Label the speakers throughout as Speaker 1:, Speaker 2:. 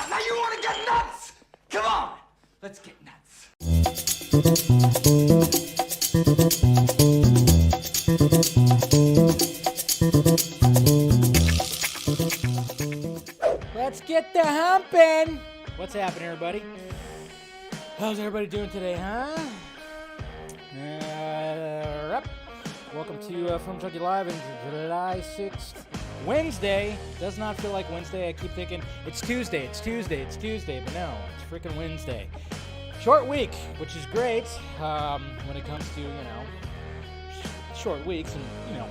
Speaker 1: Now you want to get nuts? Come on, let's get nuts.
Speaker 2: Let's get the humping. What's happening, everybody? How's everybody doing today, huh? Welcome to Film Junkee Live on July 6th. Wednesday. Does not feel like Wednesday. I keep thinking it's Tuesday, but no, it's freaking Wednesday. Short week, which is great when it comes to, short weeks and,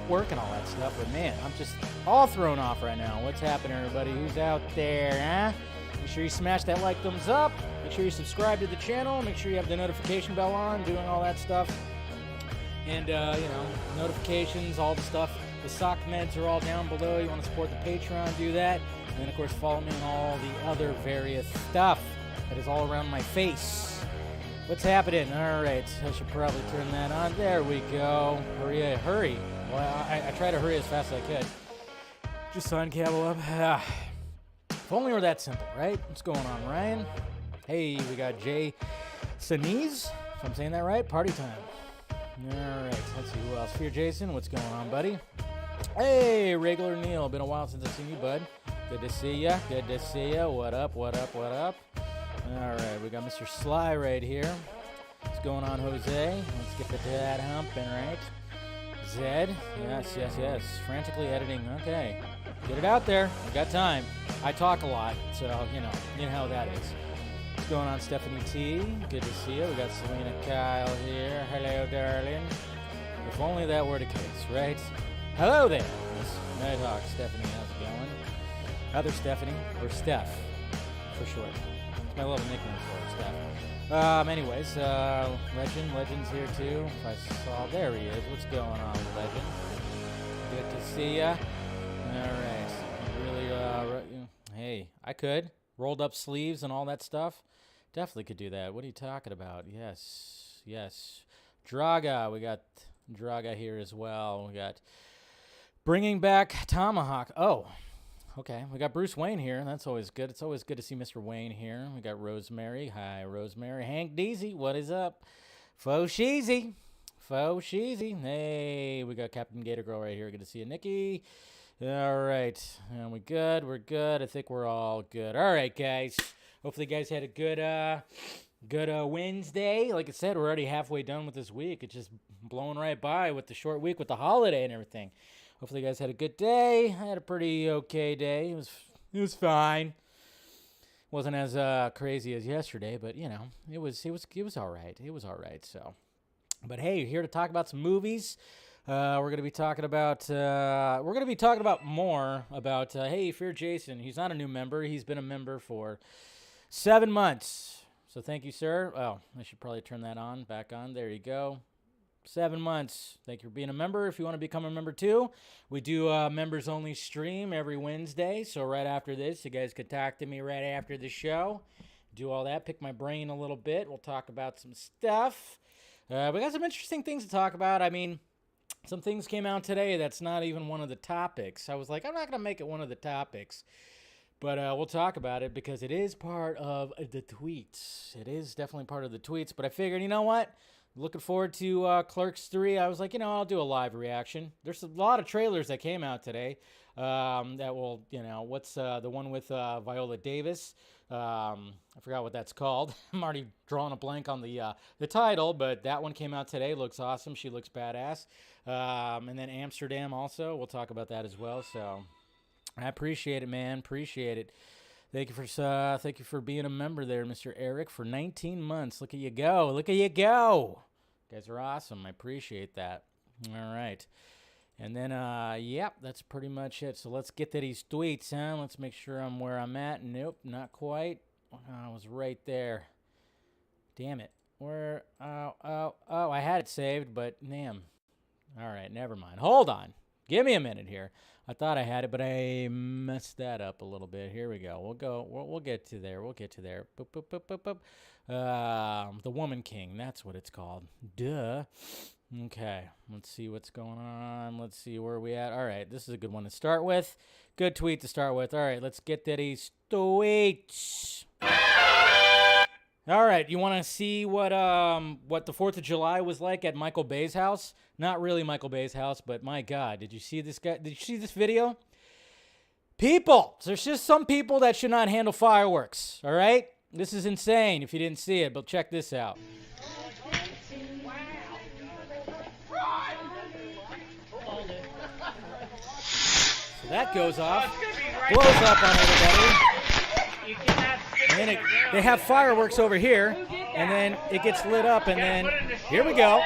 Speaker 2: work and all that stuff. But man, I'm just all thrown off right now. What's happening, everybody? Who's out there, huh? Make sure you smash that like, thumbs up. Make sure you subscribe to the channel. Make sure you have the notification bell on, doing all that stuff. And, notifications, all the stuff. The sock meds are all down below. You want to support the Patreon, do that. And then, of course, follow me on all the other various stuff that is all around my face. What's happening? All right, I should probably turn that on. There we go. Hurry. Well, I try to hurry as fast as I could. Just sign cable up. If only were that simple, right? What's going on, Ryan? Hey, we got Jay Sinise, if I'm saying that right. Party time. All right, let's see who else. Fear Jason, what's going on, buddy? Hey, Regular Neil, been a while since I've seen you, bud. Good to see ya. What up? All right, we got Mr. Sly right here. What's going on, Jose? Let's get to that humping, right? Zed, yes. Frantically editing, okay. Get it out there. I got time. I talk a lot, so, you know how that is. What's going on, Stephanie T? Good to see you. We got Selena Kyle here. Hello, darling. If only that were the case, right? Hello there. Night Hawk, Stephanie. How's it going? Other Stephanie, or Steph, for short. my little nickname for it, stuff. Anyways, Legend's here too. If I saw, there he is. What's going on, Legend? Good to see ya. All right. Really, hey, I could. Rolled up sleeves and all that stuff. Definitely could do that. What are you talking about? Yes. Draga. We got Draga here as well. We got bringing back Tomahawk. Oh, okay. We got Bruce Wayne here. That's always good. It's always good to see Mr. Wayne here. We got Rosemary. Hi, Rosemary. Hank Deasy. What is up? Faux Sheezy. Hey, we got Captain Gator Girl right here. Good to see you, Nikki. All right. And we good? We're good. I think we're all good. All right, guys. Hopefully you guys had a good Wednesday. Like I said, we're already halfway done with this week. It's just blowing right by with the short week, with the holiday and everything. Hopefully you guys had a good day. I had a pretty okay day. It was fine. Wasn't as crazy as yesterday, but it was all right. It was all right. So, but hey, here to talk about some movies. We're gonna be talking about more about hey, Fear Jason. He's not a new member. He's been a member for 7 months. So thank you, sir. Oh, I should probably turn that back on. There you go. 7 months. Thank you for being a member. If you want to become a member too, we do a members only stream every Wednesday. So right after this, you guys could talk to me right after the show. Do all that, pick my brain a little bit. We'll talk about some stuff. We got some interesting things to talk about. I mean, some things came out today that's not even one of the topics. I was like, I'm not going to make it one of the topics. But we'll talk about it because it is part of the tweets. It is definitely part of the tweets. But I figured, you know what? Looking forward to Clerks 3. I was like, I'll do a live reaction. There's a lot of trailers that came out today that will, what's the one with Viola Davis? I forgot what that's called. I'm already drawing a blank on the title, but that one came out today. Looks awesome. She looks badass. And then Amsterdam also. We'll talk about that as well. So I appreciate it, man. Appreciate it. Thank you for being a member there, Mr. Eric, for 19 months. Look at you go. Look at you go. You guys are awesome. I appreciate that. All right. And then, that's pretty much it. So let's get to these tweets, huh? Let's make sure I'm where I'm at. Nope, not quite. I was right there. Damn it. Where? Oh, I had it saved, but damn. All right, never mind. Hold on. Give me a minute here. I thought I had it, but I messed that up a little bit. Here we go. We'll get to there. Boop, boop, boop, boop, boop. The Woman King. That's what it's called. Duh. Okay. Let's see what's going on. Let's see where we at. All right. This is a good one to start with. Good tweet to start with. All right. Let's get to these tweets. All right. You want to see what the 4th of July was like at Michael Bay's house? Not really Michael Bay's house, but my God, did you see this guy? Did you see this video? People, there's just some people that should not handle fireworks. All right. This is insane if you didn't see it, but check this out. So that goes off, blows up on everybody. And then they have fireworks over here, and then it gets lit up, and then here we go.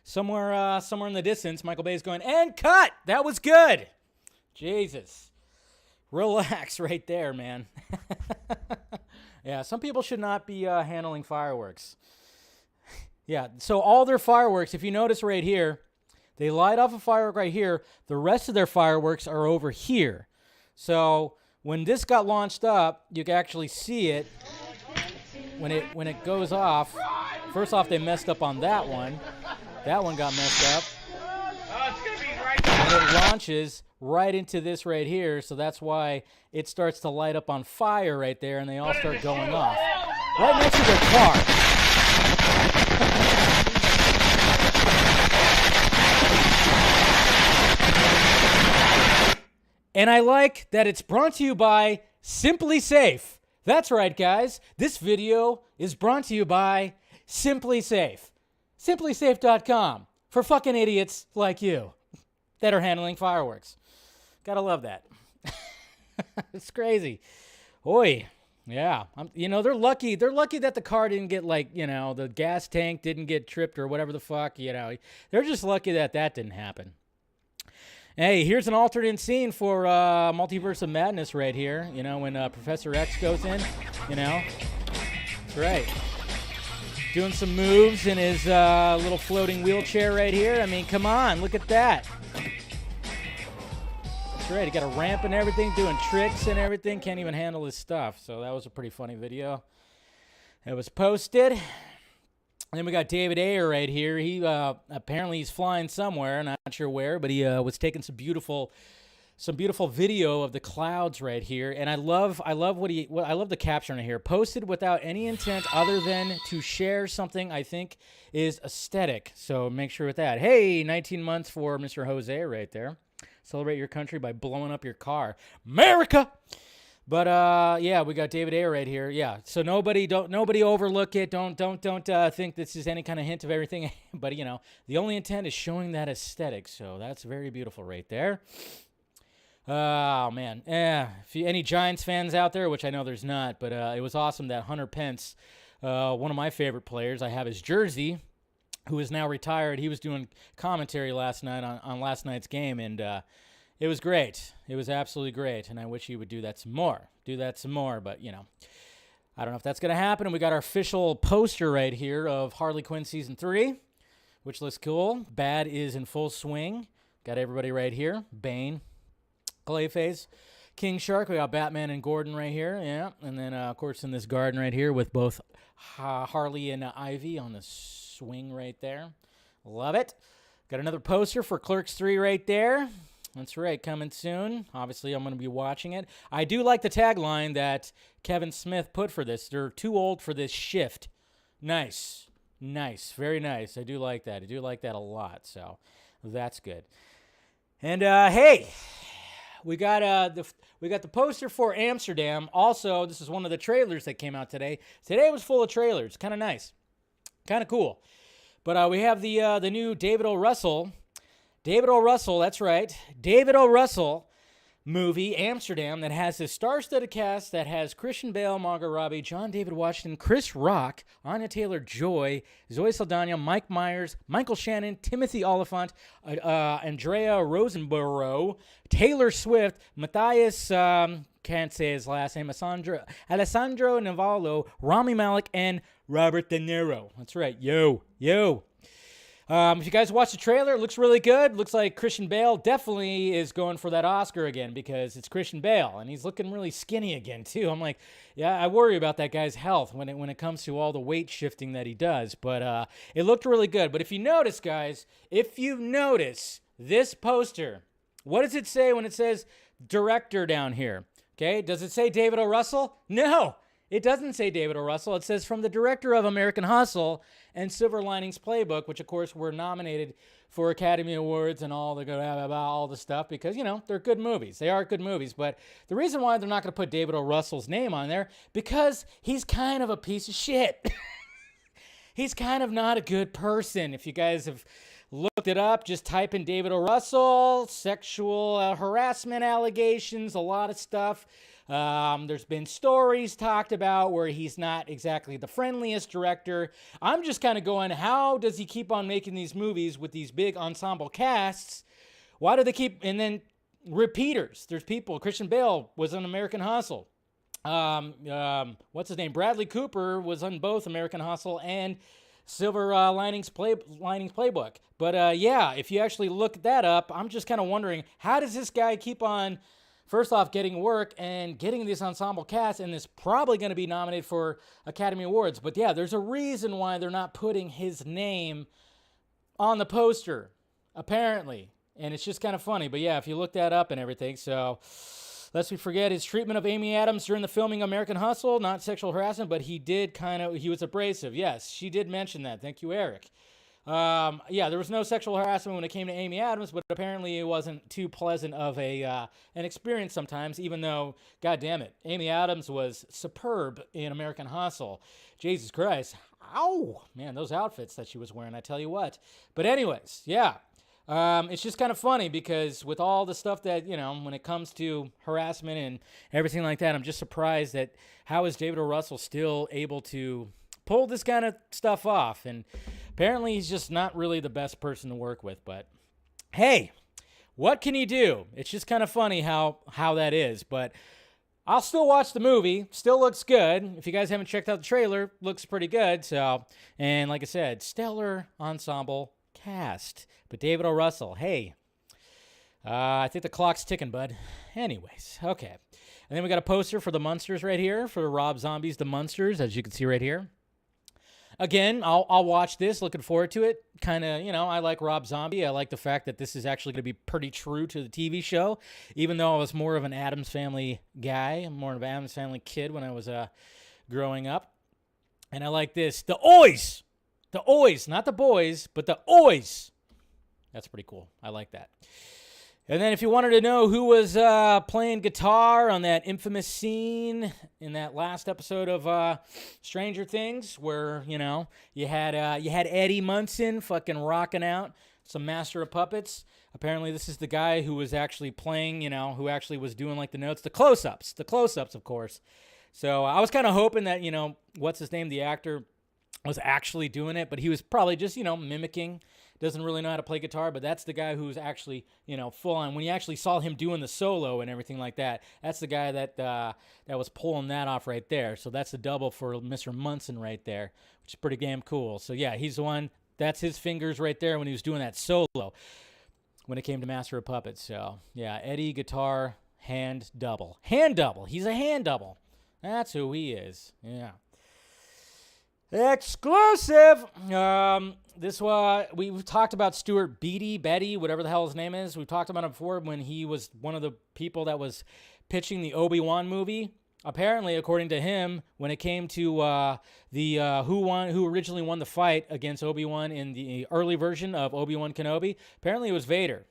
Speaker 2: Somewhere in the distance, Michael Bay's going, and cut! That was good! Jesus. Relax right there, man. Yeah, some people should not be handling fireworks. Yeah, so all their fireworks, if you notice right here, they light off a firework right here. The rest of their fireworks are over here. So when this got launched up, you can actually see it when it goes off. First off, they messed up on that one. That one got messed up. And it launches right into this right here, so that's why it starts to light up on fire right there, and they all start going off. Right next to their car. And I like that it's brought to you by Simply Safe. That's right, guys. This video is brought to you by Simply Safe. SimplySafe.com for fucking idiots like you that are handling fireworks. Gotta love that. It's crazy. Oi. Yeah, they're lucky. They're lucky that the car didn't get the gas tank didn't get tripped or whatever the fuck. They're just lucky that didn't happen. Hey, here's an alternate scene for Multiverse of Madness right here. When Professor X goes in. That's right. Doing some moves in his little floating wheelchair right here. I mean, come on, look at that. That's right, he got a ramp and everything, doing tricks and everything. Can't even handle his stuff. So that was a pretty funny video. It was posted. And then we got David Ayer right here. He apparently he's flying somewhere, not sure where, but he was taking some beautiful video of the clouds right here. And I love the caption right here. Posted without any intent other than to share something I think is aesthetic. So make sure with that. Hey, 19 months for Mr. Jose right there. Celebrate your country by blowing up your car, America. But yeah, we got David Ayer right here. Yeah, so nobody overlook it. Don't think this is any kind of hint of everything. But the only intent is showing that aesthetic. So that's very beautiful right there. Oh man, if any Giants fans out there, which I know there's not, but it was awesome that Hunter Pence, one of my favorite players, I have his jersey, who is now retired. He was doing commentary last night on last night's game, and it was great. It was absolutely great, and I wish he would do that some more. But, I don't know if that's going to happen. And we got our official poster right here of Harley Quinn Season 3, which looks cool. Bad is in full swing. Got everybody right here. Bane, Clayface, King Shark. We got Batman and Gordon right here. Yeah, and then, of course, in this garden right here with both Harley and Ivy on the swing right there. Love it. Got another poster for Clerks 3 right there. That's right, coming soon. Obviously, I'm going to be watching it. I do like the tagline that Kevin Smith put for this. They're too old for this shift. Nice. Very nice. I do like that. I do like that a lot, so that's good. And, hey, we got the poster for Amsterdam. Also, this is one of the trailers that came out today. Today was full of trailers. Kind of nice. Kind of cool. But we have the new David O. Russell. David O. Russell, that's right. David O. Russell movie, Amsterdam, that has a star-studded cast that has Christian Bale, Margot Robbie, John David Washington, Chris Rock, Anya Taylor-Joy, Zoe Saldana, Mike Myers, Michael Shannon, Timothy Olyphant, Andrea Rosenborough, Taylor Swift, Matthias, can't say his last name, Alessandro Navallo, Rami Malek, and Robert De Niro. That's right. Yo. If you guys watch the trailer, it looks really good. Looks like Christian Bale definitely is going for that Oscar again because it's Christian Bale, and he's looking really skinny again, too. I'm like, yeah, I worry about that guy's health when it comes to all the weight shifting that he does. But it looked really good. But if you notice, guys, this poster, what does it say when it says director down here? Okay, does it say David O. Russell? No. It doesn't say David O. Russell. It says from the director of American Hustle and Silver Linings Playbook, which, of course, were nominated for Academy Awards and all the stuff because, they're good movies. They are good movies. But the reason why they're not going to put David O. Russell's name on there, because he's kind of a piece of shit. He's kind of not a good person. If you guys have looked it up, just type in David O. Russell, sexual harassment allegations, a lot of stuff. There's been stories talked about where he's not exactly the friendliest director. I'm just kind of going, how does he keep on making these movies with these big ensemble casts? Why do they keep, and then repeaters. There's people, Christian Bale was on American Hustle. What's his name? Bradley Cooper was on both American Hustle and Silver Linings Playbook. But yeah, if you actually look that up, I'm just kind of wondering, how does this guy keep on, first off, getting work and getting this ensemble cast, and is probably going to be nominated for Academy Awards. But yeah, there's a reason why they're not putting his name on the poster, apparently. And it's just kind of funny. But yeah, if you look that up and everything, so lest we forget his treatment of Amy Adams during the filming of American Hustle, not sexual harassment, but he was abrasive. Yes, she did mention that. Thank you, Eric. Yeah, there was no sexual harassment when it came to Amy Adams, but apparently it wasn't too pleasant of an experience sometimes, even though, God damn it, Amy Adams was superb in American Hustle. Jesus Christ. Ow! Man, those outfits that she was wearing, I tell you what. But anyways, yeah. It's just kind of funny because with all the stuff that, when it comes to harassment and everything like that, I'm just surprised that how is David O. Russell still able to pull this kind of stuff off? And apparently he's just not really the best person to work with. But hey, what can you do? It's just kind of funny how that is. But I'll still watch the movie. Still looks good. If you guys haven't checked out the trailer, looks pretty good. So, and like I said, stellar ensemble cast. But David O. Russell, hey, I think the clock's ticking, bud. Anyways, okay. And then we got a poster for the Munsters right here, for Rob Zombie's The Munsters, as you can see right here. Again, I'll watch this. Looking forward to it. Kind of, I like Rob Zombie. I like the fact that this is actually going to be pretty true to the TV show, even though I was more of an Addams Family guy, more of an Addams Family kid when I was growing up. And I like this. The Oys! The Oys, not the boys, but the Oys. That's pretty cool. I like that. And then if you wanted to know who was playing guitar on that infamous scene in that last episode of Stranger Things, where you had Eddie Munson fucking rocking out some Master of Puppets. Apparently, this is the guy who was actually playing, who actually was doing like the notes, the close-ups, of course. So I was kind of hoping that what's his name, the actor, was actually doing it, but he was probably just mimicking. Doesn't really know how to play guitar, but that's the guy who's actually, full on. When you actually saw him doing the solo and everything like that, that's the guy that was pulling that off right there. So that's the double for Mr. Munson right there, which is pretty damn cool. So yeah, he's the one. That's his fingers right there when he was doing that solo when it came to Master of Puppets. So yeah, Eddie guitar hand double. Hand double. He's a hand double. That's who he is. Yeah. Exclusive. We've talked about Stuart Betty, whatever the hell his name is. We've talked about him before when he was one of the people that was pitching the Obi-Wan movie. Apparently, according to him, when it came to who originally won the fight against Obi-Wan in the early version of Obi-Wan Kenobi, apparently it was Vader.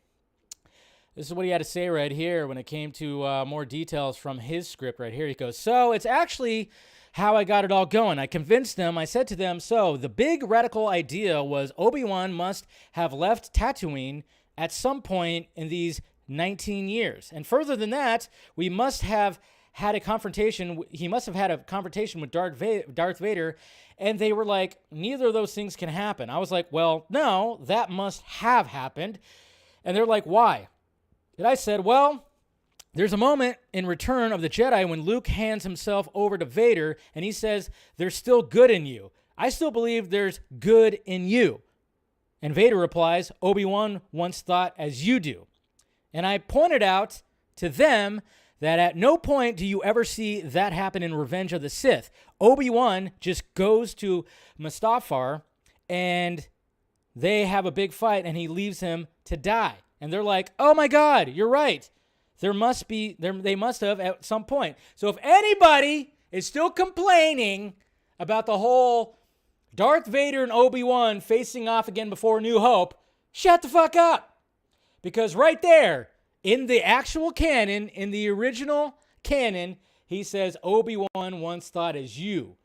Speaker 2: This is what he had to say right here when it came to more details from his script right here. He goes, so it's actually how I got it all going. I convinced them, I said to them, so the big radical idea was Obi-Wan must have left Tatooine at some point in these 19 years. And further than that, we must have had a confrontation. He must have had a confrontation with Darth Vader. And they were like, neither of those things can happen. I was like, well, no, that must have happened. And they're like, why? And I said, well, there's a moment in Return of the Jedi when Luke hands himself over to Vader and he says, there's still good in you. I still believe there's good in you. And Vader replies, Obi-Wan once thought as you do. And I pointed out to them that at no point do you ever see that happen in Revenge of the Sith. Obi-Wan just goes to Mustafar and they have a big fight and he leaves him to die. And they're like, oh my God, you're right. They must have at some point. So if anybody is still complaining about the whole Darth Vader and Obi-Wan facing off again before New Hope, shut the fuck up. Because right there, in the actual canon, in the original canon, he says, Obi-Wan once thought as you,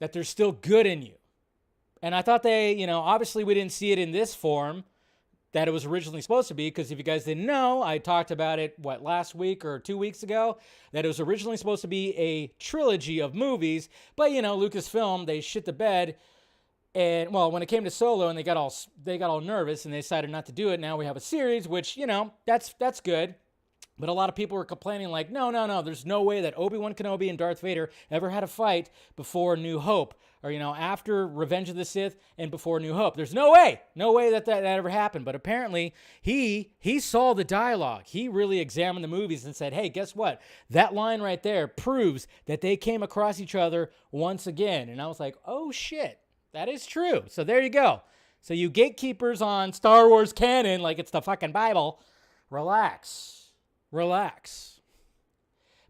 Speaker 2: that there's still good in you. And I thought they, obviously we didn't see it in this form that it was originally supposed to be, because if you guys didn't know, I talked about it, last week or 2 weeks ago, that it was originally supposed to be a trilogy of movies, but, Lucasfilm, they shit the bed, and, well, when it came to Solo, and they got all nervous, and they decided not to do it, now we have a series, which, that's good, but a lot of people were complaining, like, no, there's no way that Obi-Wan Kenobi and Darth Vader ever had a fight before New Hope, or, after Revenge of the Sith and before New Hope. There's no way that ever happened. But apparently, he saw the dialogue. He really examined the movies and said, hey, guess what? That line right there proves that they came across each other once again. And I was like, oh, shit, that is true. So there you go. So you gatekeepers on Star Wars canon, like it's the fucking Bible, relax.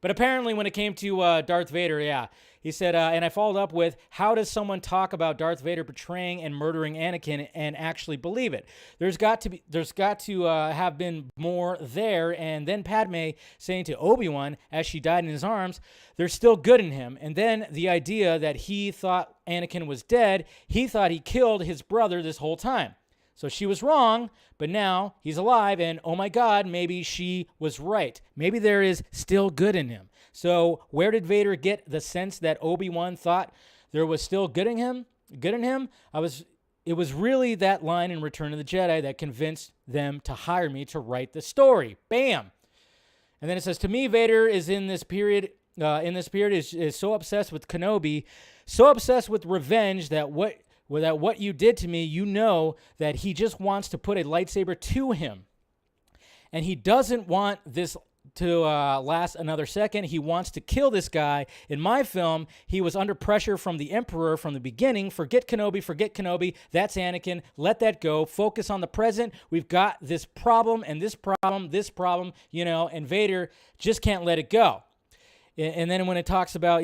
Speaker 2: But apparently when it came to Darth Vader, yeah, he said, and I followed up with, how does someone talk about Darth Vader betraying and murdering Anakin and actually believe it? There's got to have been more there. And then Padme saying to Obi-Wan as she died in his arms, there's still good in him. And then the idea that he thought Anakin was dead, he thought he killed his brother this whole time. So she was wrong, but now he's alive, and oh my God, maybe she was right. Maybe there is still good in him. So where did Vader get the sense that Obi-Wan thought there was still good in him? It was really that line in Return of the Jedi that convinced them to hire me to write the story. Bam! And then it says, to me, Vader is in this period is so obsessed with Kenobi, so obsessed with revenge that what you did to me, you know that he just wants to put a lightsaber to him. And he doesn't want this to last another second. He wants to kill this guy. In my film, he was under pressure from the Emperor from the beginning. Forget Kenobi. That's Anakin. Let that go. Focus on the present. We've got this problem and this problem, and Vader just can't let it go. And then when it talks about,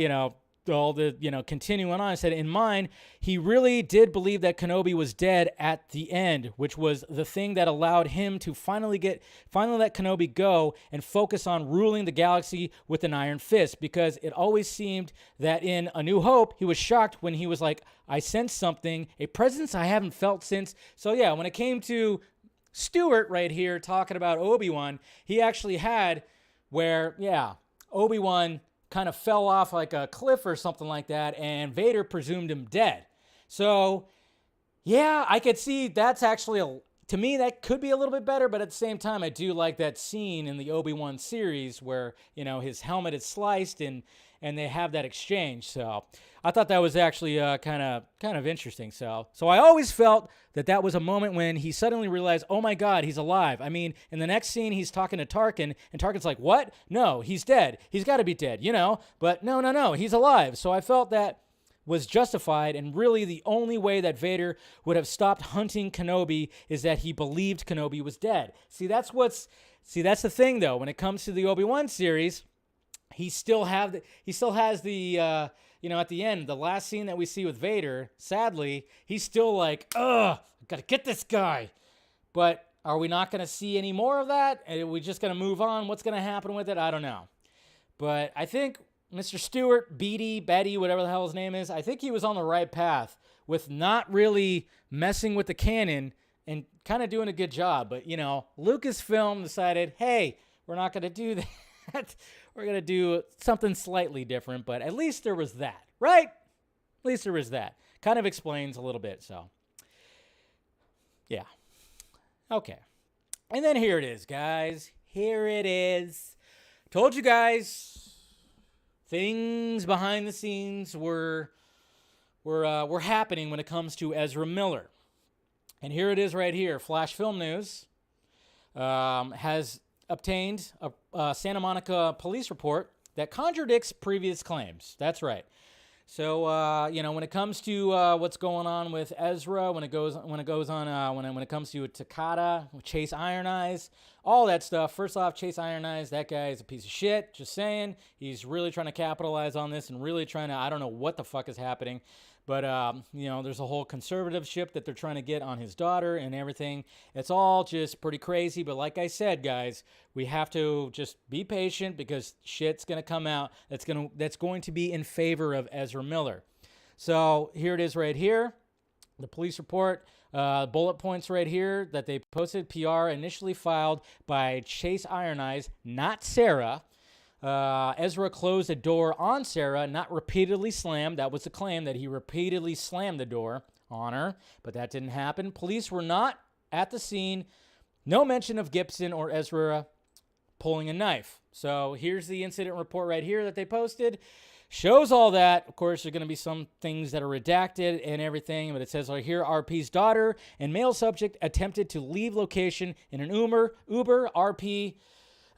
Speaker 2: all the, continuing on, I said, in mine, he really did believe that Kenobi was dead at the end, which was the thing that allowed him to finally let Kenobi go and focus on ruling the galaxy with an iron fist, because it always seemed that in A New Hope, he was shocked when he was like, I sense something, a presence I haven't felt since. So yeah, when it came to Stewart right here talking about Obi-Wan, he actually had where, Obi-Wan kind of fell off like a cliff or something like that, and Vader presumed him dead. So, yeah, I could see that's actually, to me, that could be a little bit better, but at the same time, I do like that scene in the Obi-Wan series where, his helmet is sliced and they have that exchange. So I thought that was actually kind of interesting. So I always felt that was a moment when he suddenly realized, oh my God, he's alive. I mean, in the next scene, he's talking to Tarkin, and Tarkin's like, what? No, he's dead. He's got to be dead, But no, he's alive. So I felt that was justified, and really the only way that Vader would have stopped hunting Kenobi is that he believed Kenobi was dead. See, that's the thing, though. When it comes to the Obi-Wan series, he still has the at the end, the last scene that we see with Vader, sadly, he's still like, ugh, I gotta get this guy. But are we not going to see any more of that? Are we just going to move on? What's going to happen with it? I don't know. But I think Mr. Stewart, Betty, whatever the hell his name is, I think he was on the right path with not really messing with the canon and kind of doing a good job. But, Lucasfilm decided, hey, we're not going to do that. We're going to do something slightly different, but at least there was that, right? At least there was that. Kind of explains a little bit, so. Yeah. Okay. And then here it is, guys. Here it is. Told you guys, things behind the scenes were happening when it comes to Ezra Miller. And here it is right here. Flash Film News has obtained a Santa Monica police report that contradicts previous claims. That's right. So when it comes to what's going on with Ezra, when it comes to Takata, Chase Iron Eyes, all that stuff. First off, Chase Iron Eyes, that guy is a piece of shit. Just saying, he's really trying to capitalize on this and really trying to. I don't know what the fuck is happening. But, there's a whole conservatorship that they're trying to get on his daughter and everything. It's all just pretty crazy. But like I said, guys, we have to just be patient because shit's going to come out that's going to be in favor of Ezra Miller. So here it is right here. The police report, bullet points right here that they posted. PR initially filed by Chase Iron Eyes, not Sarah. Ezra closed a door on Sarah, not repeatedly slammed. That was the claim, that he repeatedly slammed the door on her, but that didn't happen. Police were not at the scene. No mention of Gibson or Ezra pulling a knife. So here's the incident report right here that they posted. Shows all that. Of course, there are going to be some things that are redacted and everything, but it says right here, RP's daughter and male subject attempted to leave location in an Uber. RP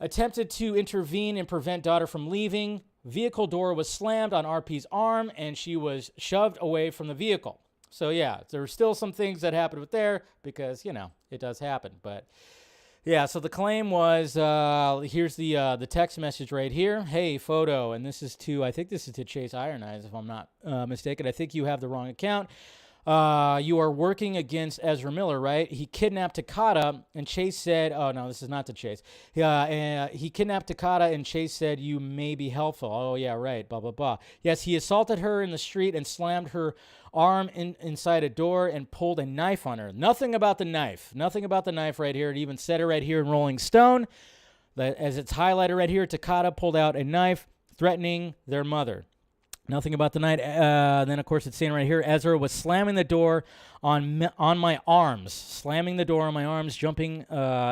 Speaker 2: attempted to intervene and prevent daughter from leaving. Vehicle door was slammed on RP's arm, and she was shoved away from the vehicle. So, yeah, there were still some things that happened with there because, it does happen. But, yeah, so the claim was, here's the text message right here. Hey, photo. And this is I think this is to Chase Iron Eyes, if I'm not mistaken. I think you have the wrong account. you are working against Ezra Miller, right? He kidnapped Takata, and Chase said, oh, no, this is not the Chase. He kidnapped Takata, and Chase said, you may be helpful. Oh, yeah, right, blah, blah, blah. Yes, he assaulted her in the street and slammed her arm inside a door and pulled a knife on her. Nothing about the knife. Nothing about the knife right here. It even said it right here in Rolling Stone. As it's highlighted right here, Takata pulled out a knife, threatening their mother. Nothing about the night. Then, of course, it's saying right here, Ezra was slamming the door on my arms. Slamming the door on my arms, Jumping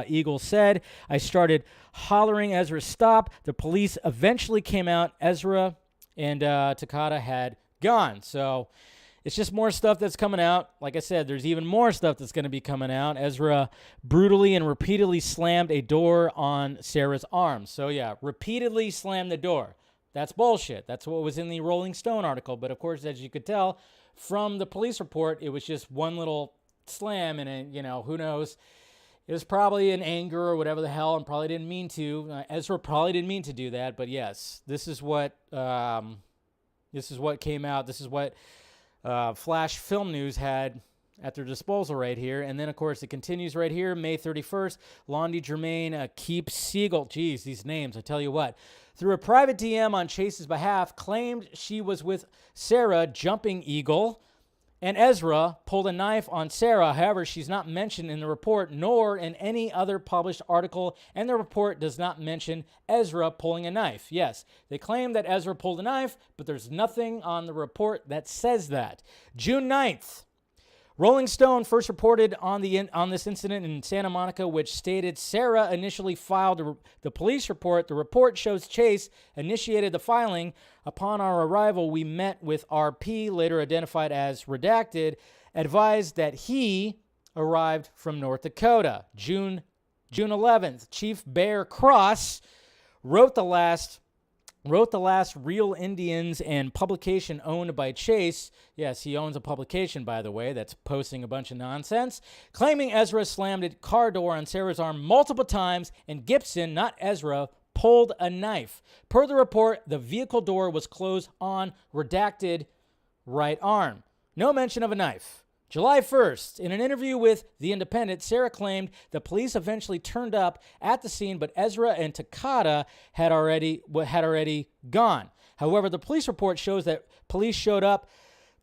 Speaker 2: Eagle said. I started hollering, Ezra, stop. The police eventually came out. Ezra and Takata had gone. So it's just more stuff that's coming out. Like I said, there's even more stuff that's going to be coming out. Ezra brutally and repeatedly slammed a door on Sarah's arms. So, yeah, repeatedly slammed the door. That's bullshit. That's what was in the Rolling Stone article. But, of course, as you could tell from the police report, it was just one little slam. And, who knows? It was probably in anger or whatever the hell, and probably didn't mean to. Ezra probably didn't mean to do that. But, yes, this is what came out. This is what Flash Film News had at their disposal right here. And then, of course, it continues right here. May 31st, Londi Germain, Keep Siegel. Geez, these names, I tell you what. Through a private DM on Chase's behalf, claimed she was with Sarah, Jumping Eagle, and Ezra pulled a knife on Sarah. However, she's not mentioned in the report nor in any other published article, and the report does not mention Ezra pulling a knife. Yes, they claim that Ezra pulled a knife, but there's nothing on the report that says that. June 9th. Rolling Stone first reported on this incident in Santa Monica, which stated Sarah initially filed the police report. The report shows Chase initiated the filing. Upon our arrival, we met with RP, later identified as Redacted, advised that he arrived from North Dakota. June 11th, Chief Bear Cross wrote the last Real Indians and publication owned by Chase. Yes, he owns a publication, by the way, that's posting a bunch of nonsense, claiming Ezra slammed a car door on Sarah's arm multiple times, and Gibson, not Ezra, pulled a knife. Per the report, the vehicle door was closed on Redacted right arm. No mention of a knife. July 1st, in an interview with The Independent, Sarah claimed the police eventually turned up at the scene, but Ezra and Takata had already gone. However, the police report shows that police showed up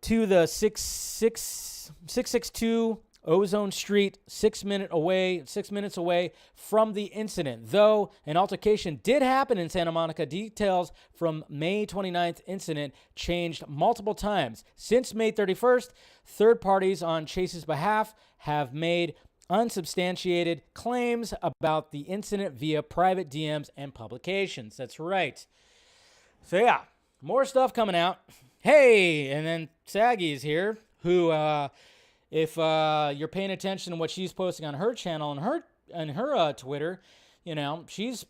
Speaker 2: to the 662 Ozone Street, 6 minutes away from the incident. Though an altercation did happen in Santa Monica, details from May 29th incident changed multiple times. Since May 31st, third parties on Chase's behalf have made unsubstantiated claims about the incident via private DMs and publications. That's right. So yeah, more stuff coming out. Hey, and then Saggy is here, who if you're paying attention to what she's posting on her channel and her Twitter, she's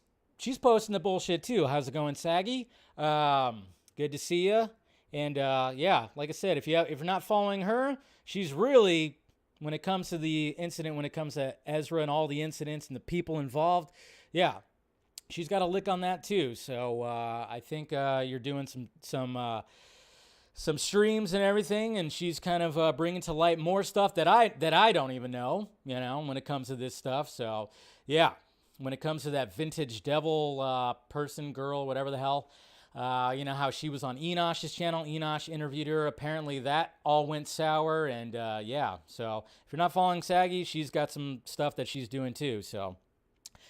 Speaker 2: posting the bullshit too. How's it going, Saggy? Good to see you. And yeah, like I said, if you're not following her, she's really, when it comes to the incident, when it comes to Ezra and all the incidents and the people involved, yeah, she's got a lick on that too. So I think you're doing some streams and everything, and she's kind of bringing to light more stuff that I don't even know, when it comes to this stuff. So, yeah, when it comes to that vintage devil person, girl, whatever the hell, how she was on Enosh's channel. Enosh interviewed her. Apparently that all went sour, and yeah. So if you're not following Saggy, she's got some stuff that she's doing too. So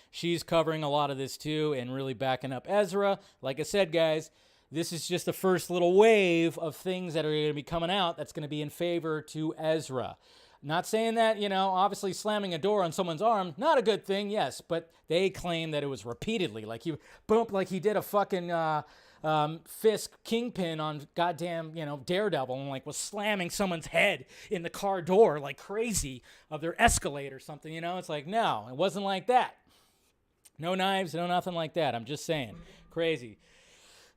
Speaker 2: she's covering a lot of this too and really backing up Ezra. Like I said, guys, this is just the first little wave of things that are going to be coming out that's going to be in favor to Ezra. Not saying that, obviously slamming a door on someone's arm, not a good thing, yes, but they claim that it was repeatedly. Like he did a fucking Fisk Kingpin on goddamn, Daredevil, and was slamming someone's head in the car door like crazy of their Escalade or something, It's like, no, it wasn't like that. No knives, no nothing like that. I'm just saying. Crazy.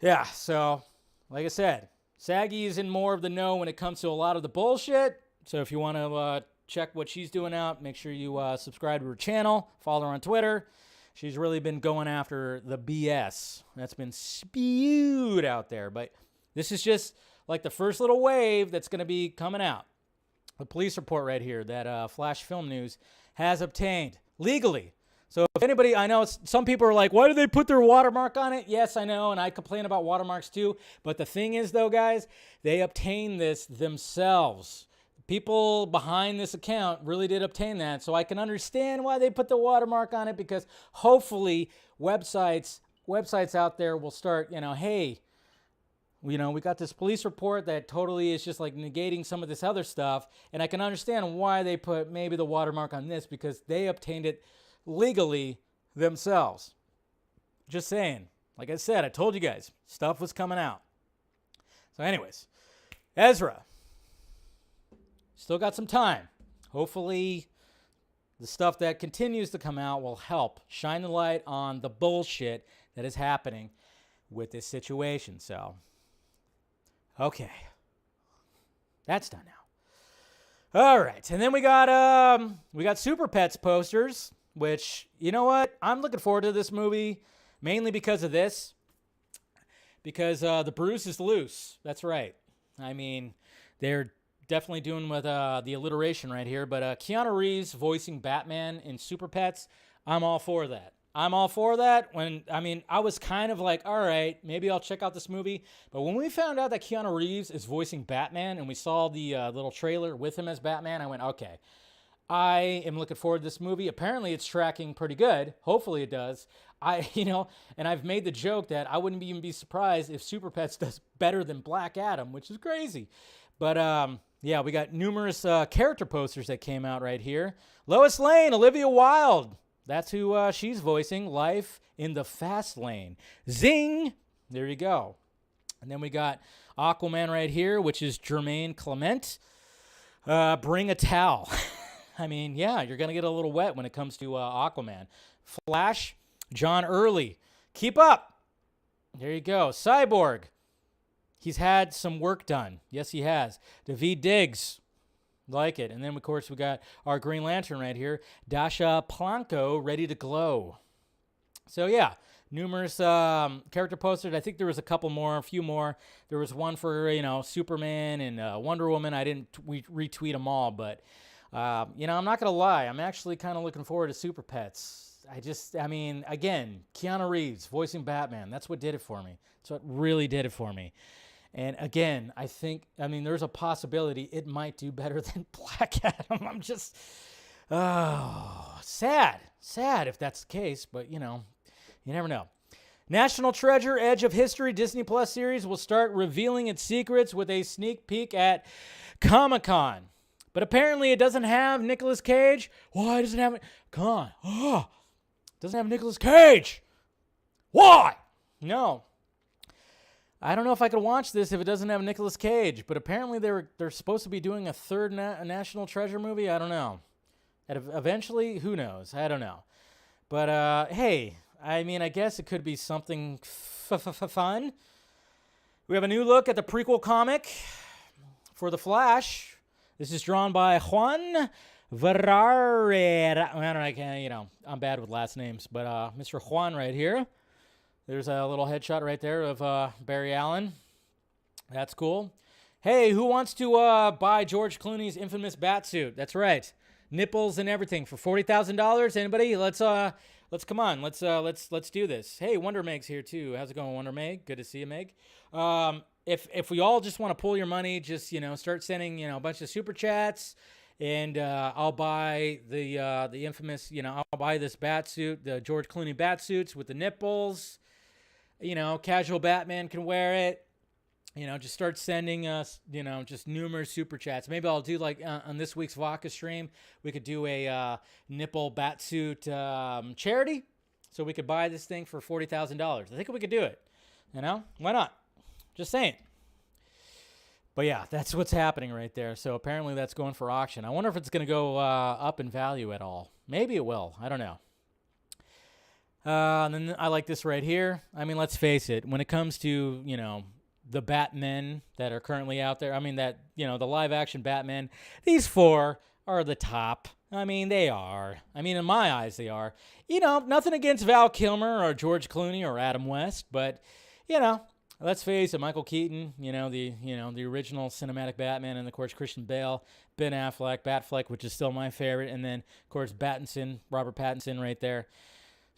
Speaker 2: Yeah, so, like I said, Saggy is in more of the know when it comes to a lot of the bullshit. So if you want to check what she's doing out, make sure you subscribe to her channel, follow her on Twitter. She's really been going after the BS that's been spewed out there. But this is just like the first little wave that's going to be coming out. the police report right here that Flash Film News has obtained legally. So if anybody, I know some people are like, why do they put their watermark on it? Yes, I know, and I complain about watermarks too. But the thing is, though, guys, they obtained this themselves. People behind this account really did obtain that. So I can understand why they put the watermark on it, because hopefully websites out there will start, hey, we got this police report that totally is just like negating some of this other stuff. And I can understand why they put maybe the watermark on this, because they obtained it legally themselves. Just saying. Like I said, I told you guys, stuff was coming out. So anyways, Ezra, still got some time. Hopefully the stuff that continues to come out will help shine the light on the bullshit that is happening with this situation. So, okay. That's done now. All right. And then we got Super Pets posters, which, you know what? I'm looking forward to this movie mainly because of this. Because the Bruce is loose. That's right. I mean, they're definitely doing with the alliteration right here. But Keanu Reeves voicing Batman in Super Pets, I'm all for that. I'm all for that. I was kind of like, all right, maybe I'll check out this movie. But when we found out that Keanu Reeves is voicing Batman and we saw the little trailer with him as Batman, I went, okay. I am looking forward to this movie. Apparently, it's tracking pretty good. Hopefully, it does. And I've made the joke that I wouldn't even be surprised if Super Pets does better than Black Adam, which is crazy. But yeah, we got numerous character posters that came out right here. Lois Lane, Olivia Wilde. That's who she's voicing. Life in the Fast Lane. Zing! There you go. And then we got Aquaman right here, which is Jermaine Clement. Bring a towel. I mean, yeah, you're going to get a little wet when it comes to Aquaman. Flash, John Early. Keep up. There you go. Cyborg. He's had some work done. Yes, he has. David Diggs. Like it. And then, of course, we got our Green Lantern right here. Dasha Planko, ready to glow. So, yeah, numerous character posters. I think there was a few more. There was one for, Superman and Wonder Woman. I didn't retweet them all, but... I'm not going to lie. I'm actually kind of looking forward to Super Pets. Again, Keanu Reeves voicing Batman. That's what did it for me. That's what really did it for me. And again, there's a possibility it might do better than Black Adam. I'm just, sad if that's the case, but you never know. National Treasure Edge of History Disney Plus series will start revealing its secrets with a sneak peek at Comic-Con. But apparently it doesn't have Nicolas Cage. Why does it have it? Come on. Oh, doesn't have Nicolas Cage. Why? No. I don't know if I could watch this if it doesn't have Nicolas Cage. But apparently they're supposed to be doing a third National Treasure movie. I don't know. And eventually, who knows? I don't know. But hey, I guess it could be something fun. We have a new look at the prequel comic for The Flash. This is drawn by Juan Ferrara. I'm bad with last names, but Mr. Juan right here. There's a little headshot right there of Barry Allen. That's cool. Hey, who wants to buy George Clooney's infamous batsuit? That's right, nipples and everything for $40,000. Anybody? Let's come on. Let's do this. Hey, Wonder Meg's here too. How's it going, Wonder Meg? Good to see you, Meg. If we all just want to pull your money, just start sending a bunch of super chats, and I'll buy the infamous I'll buy this batsuit, the George Clooney batsuits with the nipples. Casual Batman can wear it. Just start sending us just numerous super chats. Maybe I'll do like on this week's Vodka stream, we could do a nipple batsuit charity, so we could buy this thing for $40,000. I think we could do it. Why not? Just saying. But yeah, that's what's happening right there. So apparently that's going for auction. I wonder if it's going to go up in value at all. Maybe it will. I don't know. And then I like this right here. Let's face it. When it comes to, the Batmen that are currently out there, the live action Batman, these four are the top. They are. In my eyes, they are. Nothing against Val Kilmer or George Clooney or Adam West, but, let's face it, Michael Keaton, the original cinematic Batman, and of course Christian Bale, Ben Affleck, Batfleck, which is still my favorite, and then of course Robert Pattinson right there,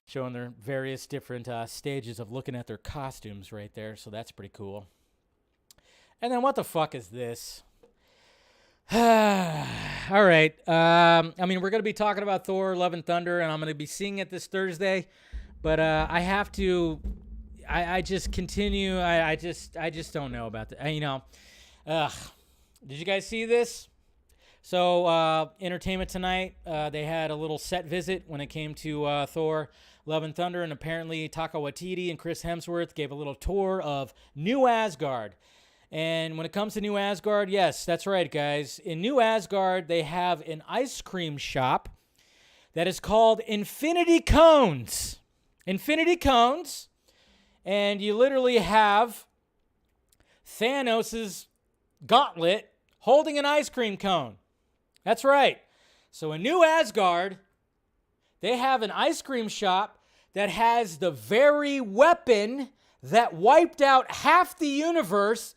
Speaker 2: showing their various different stages of looking at their costumes right there. So that's pretty cool. And then what the fuck is this? All right. We're going to be talking about Thor: Love and Thunder, and I'm going to be seeing it this Thursday. But I have to. I just continue. I just don't know about that. Did you guys see this? So Entertainment Tonight, they had a little set visit when it came to Thor: Love and Thunder, and apparently Taika Waititi and Chris Hemsworth gave a little tour of New Asgard. And when it comes to New Asgard, yes, that's right, guys. In New Asgard, they have an ice cream shop that is called Infinity Cones. Infinity Cones. And you literally have Thanos' gauntlet holding an ice cream cone. That's right. So in New Asgard, they have an ice cream shop that has the very weapon that wiped out half the universe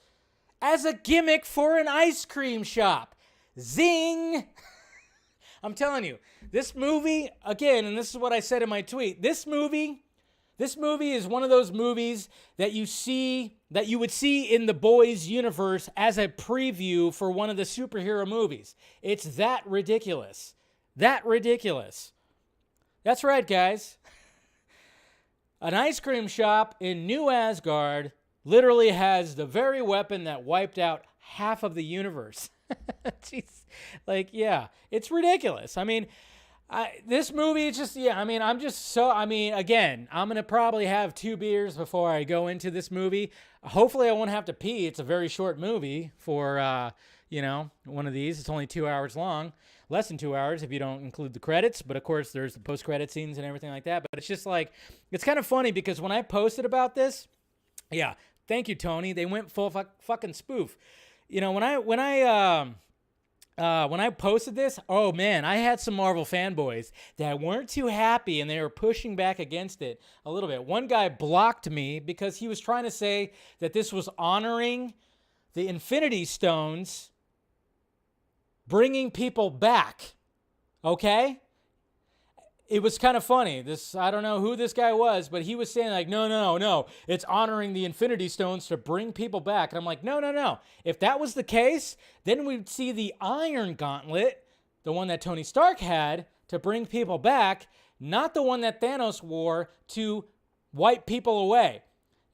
Speaker 2: as a gimmick for an ice cream shop. Zing! I'm telling you, this movie, again, and this is what I said in my tweet, this movie is one of those movies that you would see in the Boys universe as a preview for one of the superhero movies. It's that ridiculous. That ridiculous. That's right, guys. An ice cream shop in New Asgard literally has the very weapon that wiped out half of the universe. Jeez. It's ridiculous. This movie is just, again, I'm going to probably have 2 beers before I go into this movie. Hopefully I won't have to pee. It's a very short movie for, one of these. It's only 2 hours long. Less than 2 hours if you don't include the credits. But, of course, there's the post-credit scenes and everything like that. But it's just it's kind of funny because when I posted about this, thank you, Tony. They went full fucking spoof. When I posted this, oh man, I had some Marvel fanboys that weren't too happy and they were pushing back against it a little bit. One guy blocked me because he was trying to say that this was honoring the Infinity Stones bringing people back. Okay? It was kind of funny. I don't know who this guy was, but he was saying no. It's honoring the Infinity Stones to bring people back. And I'm like, no. If that was the case, then we'd see the Iron Gauntlet, the one that Tony Stark had, to bring people back, not the one that Thanos wore to wipe people away.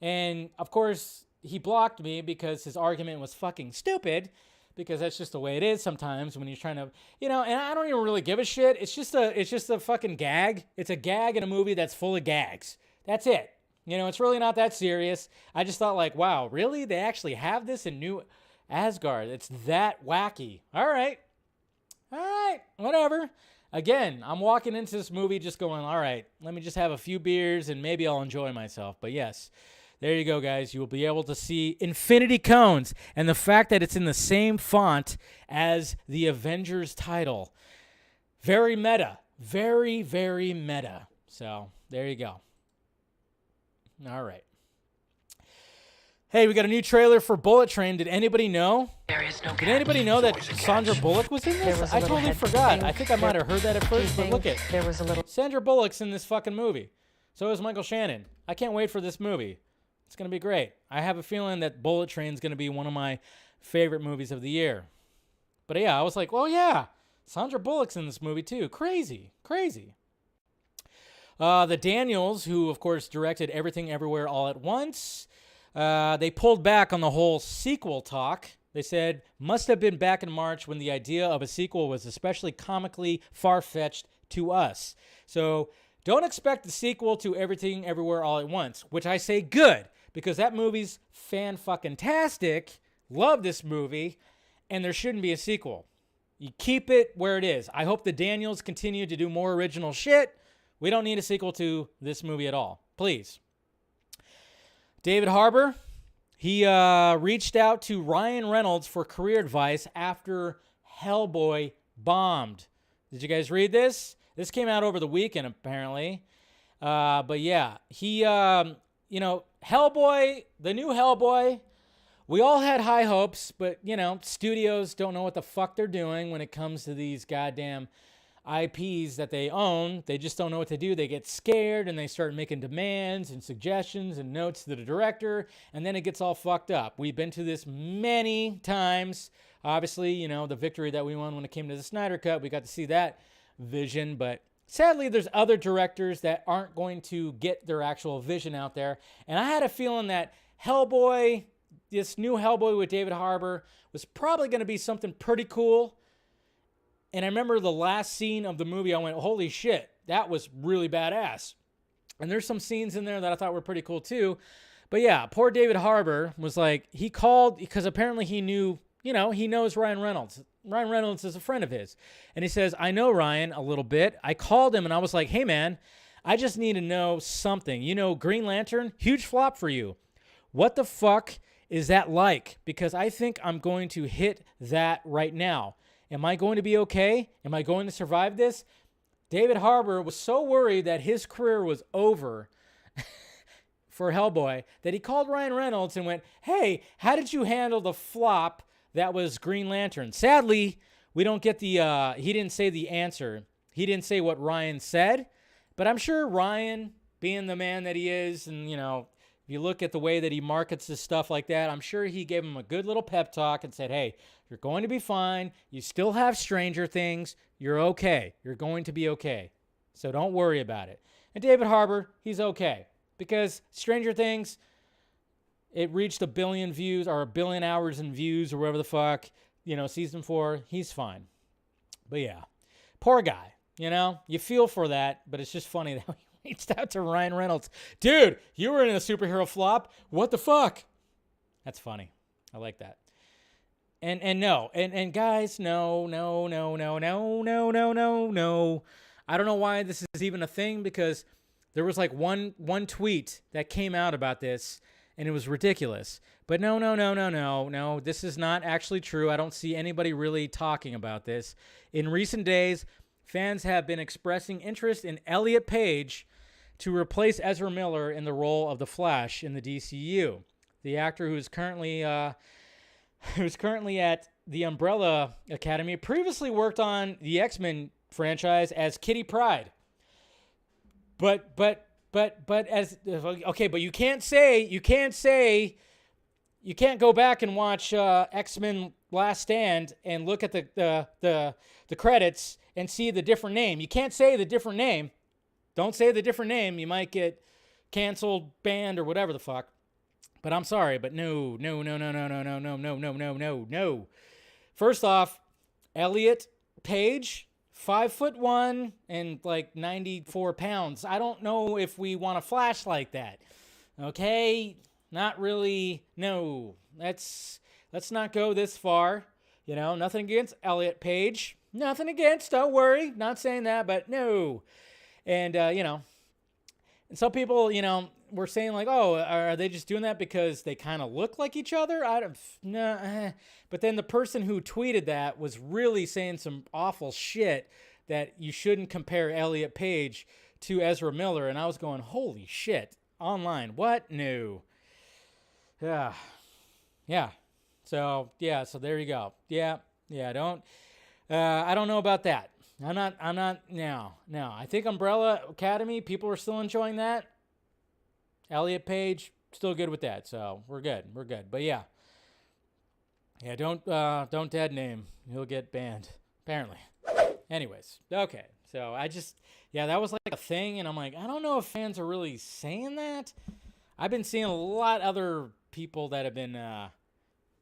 Speaker 2: And, of course, he blocked me because his argument was fucking stupid. Because that's just the way it is sometimes when you're trying to, and I don't even really give a shit. It's just a fucking gag. It's a gag in a movie that's full of gags. That's it. It's really not that serious. I just thought wow, really? They actually have this in New Asgard. It's that wacky. All right, whatever. Again, I'm walking into this movie just going, all right, let me just have a few beers and maybe I'll enjoy myself. But yes. There you go, guys. You will be able to see Infinity Cones. And the fact that it's in the same font as the Avengers title. Very meta. Very, very meta. So, there you go. All right. Hey, we got a new trailer for Bullet Train. Did anybody know? Did anybody know that Sandra Bullock was in this? I totally forgot. I think I might have heard that at first, but look it. Sandra Bullock's in this fucking movie. So is Michael Shannon. I can't wait for this movie. It's going to be great. I have a feeling that Bullet Train's going to be one of my favorite movies of the year. But yeah, I was like, well, yeah, Sandra Bullock's in this movie too. Crazy. The Daniels, who, of course, directed Everything Everywhere All at Once, they pulled back on the whole sequel talk. They said, must have been back in March when the idea of a sequel was especially comically far-fetched to us. So don't expect the sequel to Everything Everywhere All at Once, which I say good. Because that movie's fan-fucking-tastic. Love this movie. And there shouldn't be a sequel. You keep it where it is. I hope the Daniels continue to do more original shit. We don't need a sequel to this movie at all. Please. David Harbour. He reached out to Ryan Reynolds for career advice after Hellboy bombed. Did you guys read this? This came out over the weekend, apparently. But yeah, he... Hellboy, the new Hellboy, we all had high hopes, but, studios don't know what the fuck they're doing when it comes to these goddamn IPs that they own. They just don't know what to do. They get scared and they start making demands and suggestions and notes to the director, and then it gets all fucked up. We've been to this many times. Obviously, the victory that we won when it came to the Snyder Cut, we got to see that vision, but sadly, there's other directors that aren't going to get their actual vision out there. And I had a feeling that Hellboy, this new Hellboy with David Harbour, was probably going to be something pretty cool. And I remember the last scene of the movie, I went, holy shit, that was really badass. And there's some scenes in there that I thought were pretty cool too. But yeah, poor David Harbour was like, he called because apparently he knew, he knows Ryan Reynolds. Ryan Reynolds is a friend of his. And he says, I know Ryan a little bit. I called him and I was like, hey man, I just need to know something. Green Lantern, huge flop for you. What the fuck is that like? Because I think I'm going to hit that right now. Am I going to be okay? Am I going to survive this? David Harbour was so worried that his career was over for Hellboy that he called Ryan Reynolds and went, hey, how did you handle the flop that was Green Lantern? Sadly, we don't get the, he didn't say the answer. He didn't say what Ryan said, but I'm sure Ryan, being the man that he is, and, if you look at the way that he markets his stuff like that, I'm sure he gave him a good little pep talk and said, hey, you're going to be fine. You still have Stranger Things. You're okay. You're going to be okay. So don't worry about it. And David Harbour, he's okay. Because Stranger Things, it reached 1 billion views or 1 billion hours in views or whatever the fuck. Season 4, he's fine. But yeah, poor guy. You feel for that, but it's just funny that he reached out to Ryan Reynolds. Dude, you were in a superhero flop. What the fuck? That's funny. I like that. And no. And guys, no. I don't know why this is even a thing, because there was like one tweet that came out about this, and it was ridiculous. But no. This is not actually true. I don't see anybody really talking about this. In recent days, fans have been expressing interest in Elliot Page to replace Ezra Miller in the role of the Flash in the DCU. The actor who's currently at the Umbrella Academy previously worked on the X-Men franchise as Kitty Pryde. But you can't go back and watch X-Men Last Stand and look at the credits and see the different name. You can't say the different name. Don't say the different name. You might get canceled, banned, or whatever the fuck. But I'm sorry, but no. First off, Elliot Page, 5'1" and like 94 pounds. I don't know if we want a Flash like that. Okay? Not really. No. Let's not go this far. Nothing against Elliot Page. Nothing against, don't worry. Not saying that, but no. And, and some people, were saying like, oh, are they just doing that because they kind of look like each other? No. But then the person who tweeted that was really saying some awful shit that you shouldn't compare Elliot Page to Ezra Miller. And I was going, holy shit, online. What? No. Yeah. So there you go. Yeah. I don't know about that. I'm not now. I think Umbrella Academy, people are still enjoying that. Elliot Page, still good with that. So we're good. But yeah, don't dead name. He'll get banned, apparently. Anyways, okay. So that was like a thing. And I'm like, I don't know if fans are really saying that. I've been seeing a lot of other people that have been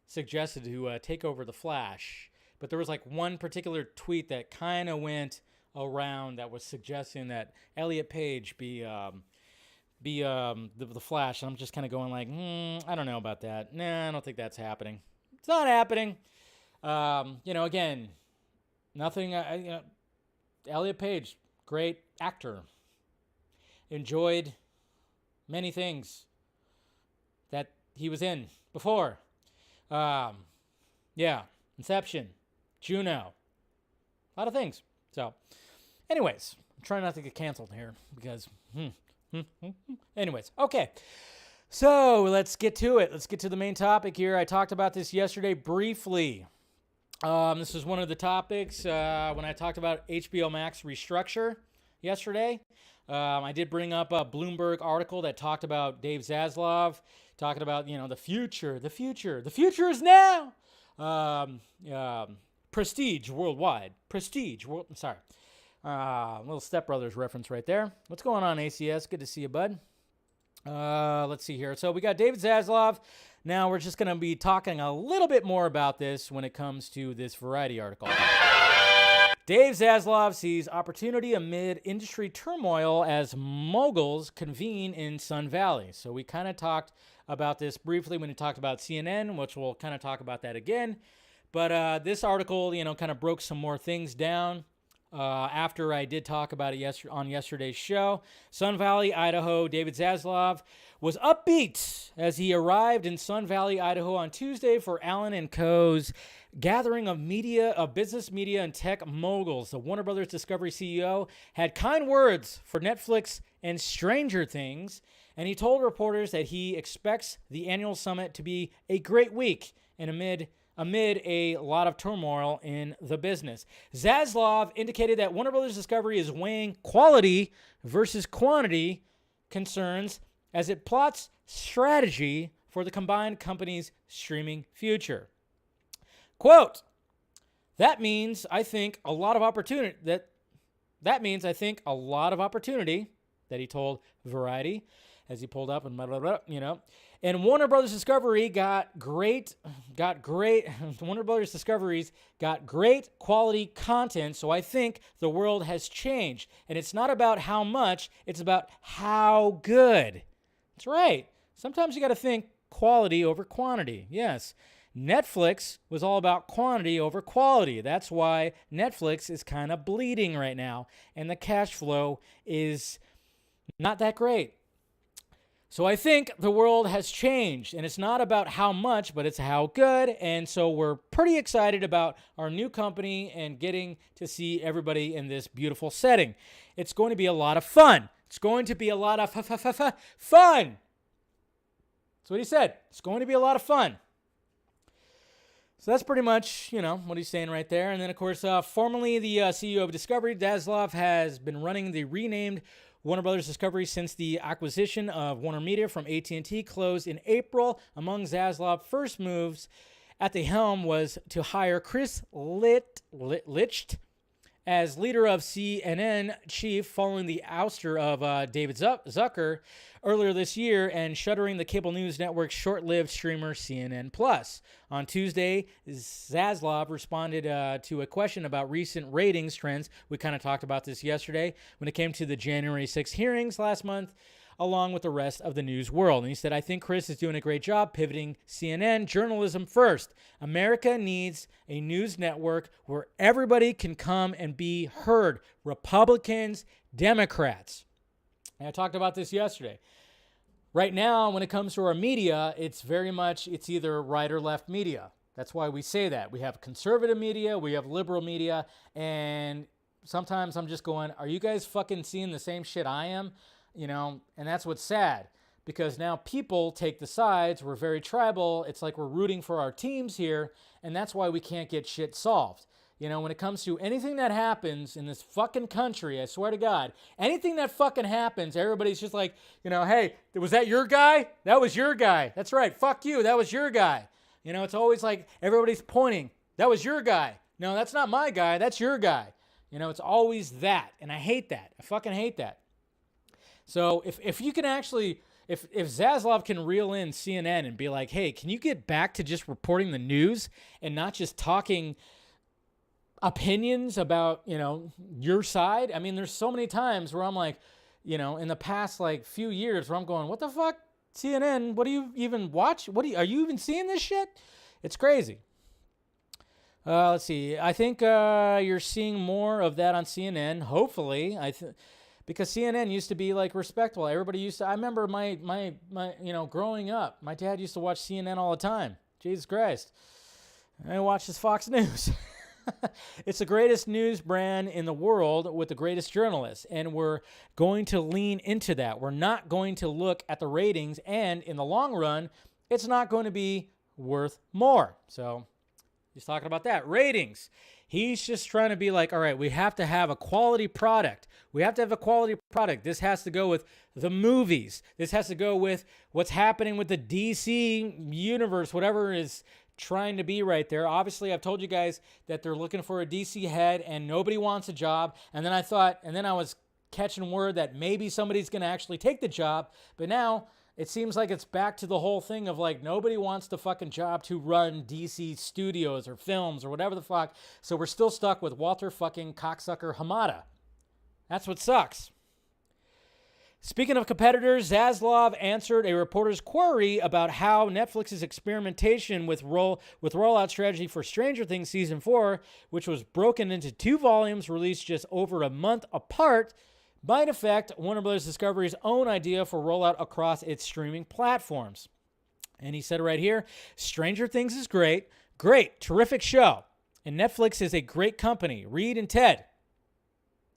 Speaker 2: suggested to take over the Flash. But there was like one particular tweet that kind of went around that was suggesting that Elliot Page be the Flash. And I'm just kind of going like, I don't know about that. Nah, I don't think that's happening. It's not happening. Again, nothing. Elliot Page, great actor. Enjoyed many things that he was in before. Inception. Juno. A lot of things. So, anyways, I'm trying not to get canceled here because, anyways, okay. So let's get to it. Let's get to the main topic here. I talked about this yesterday briefly. This is one of the topics when I talked about HBO Max restructure yesterday. I did bring up a Bloomberg article that talked about Dave Zaslav talking about, the future. The future is now. Prestige worldwide. Sorry. Little Step Brothers reference right there. What's going on, ACS? Good to see you, bud. Let's see here. So we got David Zaslav. Now we're just going to be talking a little bit more about this when it comes to this Variety article. Dave Zaslav sees opportunity amid industry turmoil as moguls convene in Sun Valley. So we kind of talked about this briefly when we talked about CNN, which we'll kind of talk about that again. But this article, kind of broke some more things down. After I did talk about it on yesterday's show. Sun Valley, Idaho, David Zaslav was upbeat as he arrived in Sun Valley, Idaho on Tuesday for Allen & Co.'s gathering of business media and tech moguls. The Warner Brothers Discovery CEO had kind words for Netflix and Stranger Things, and he told reporters that he expects the annual summit to be a great week and amid a lot of turmoil in the business. Zaslav indicated that Warner Brothers Discovery is weighing quality versus quantity concerns as it plots strategy for the combined company's streaming future. Quote, that means I think a lot of opportunity, that he told Variety as he pulled up and And Warner Brothers Discovery got great quality content, so I think the world has changed. And it's not about how much, it's about how good. That's right. Sometimes you got to think quality over quantity. Yes. Netflix was all about quantity over quality. That's why Netflix is kind of bleeding right now, and the cash flow is not that great. So I think the world has changed, and it's not about how much, but it's how good. And so we're pretty excited about our new company and getting to see everybody in this beautiful setting. It's going to be a lot of fun. It's going to be a lot of fun. That's what he said. It's going to be a lot of fun. So that's pretty much, what he's saying right there. And then, of course, formerly the CEO of Discovery, Zaslav has been running the renamed Warner Brothers Discovery since the acquisition of Warner Media from AT&T closed in April. Among Zaslav's first moves at the helm was to hire Chris Licht as leader of CNN chief following the ouster of David Zucker earlier this year and shuttering the cable news network's short-lived streamer CNN+. On Tuesday, Zaslav responded to a question about recent ratings trends. We kind of talked about this yesterday when it came to the January 6th hearings last month, along with the rest of the news world. And he said, I think Chris is doing a great job pivoting CNN journalism first. America needs a news network where everybody can come and be heard. Republicans, Democrats. And I talked about this yesterday. Right now, when it comes to our media, it's either right or left media. That's why we say that. We have conservative media, we have liberal media, and sometimes I'm just going, are you guys fucking seeing the same shit I am? And that's what's sad, because now people take the sides. We're very tribal. It's like we're rooting for our teams here, and that's why we can't get shit solved. When it comes to anything that happens in this fucking country, I swear to God, anything that fucking happens, everybody's just like, hey, was that your guy? That was your guy. That's right. Fuck you. That was your guy. It's always like everybody's pointing. That was your guy. No, that's not my guy. That's your guy. It's always that. And I hate that. I fucking hate that. So if you can actually, if Zaslav can reel in CNN and be like, hey, can you get back to just reporting the news and not just talking opinions about, your side? I mean, there's so many times where I'm like, in the past few years where I'm going, what the fuck, CNN? What do you even watch? Are you even seeing this shit? It's crazy. Let's see. I think you're seeing more of that on CNN. Hopefully, because CNN used to be respectable. Everybody used to. I remember my growing up, my dad used to watch CNN all the time. Jesus Christ. I watched this Fox News. It's the greatest news brand in the world with the greatest journalists, and we're going to lean into that. We're not going to look at the ratings, and in the long run, it's not going to be worth more. So he's talking about that. Ratings. He's just trying to be like, all right, we have to have a quality product. We have to have a quality product. This has to go with the movies. This has to go with what's happening with the DC universe, whatever is trying to be right there. Obviously, I've told you guys that they're looking for a DC head and nobody wants a job. And then I was catching word that maybe somebody's going to actually take the job. But now it seems like it's back to the whole thing of like nobody wants the fucking job to run DC studios or films or whatever the fuck. So we're still stuck with Walter fucking cocksucker Hamada. That's what sucks. Speaking of competitors, Zaslav answered a reporter's query about how Netflix's experimentation with rollout strategy for Stranger Things Season 4, which was broken into 2 volumes released just over a month apart, might affect Warner Bros. Discovery's own idea for rollout across its streaming platforms. And he said right here, Stranger Things is great, terrific show. And Netflix is a great company, Reed and Ted.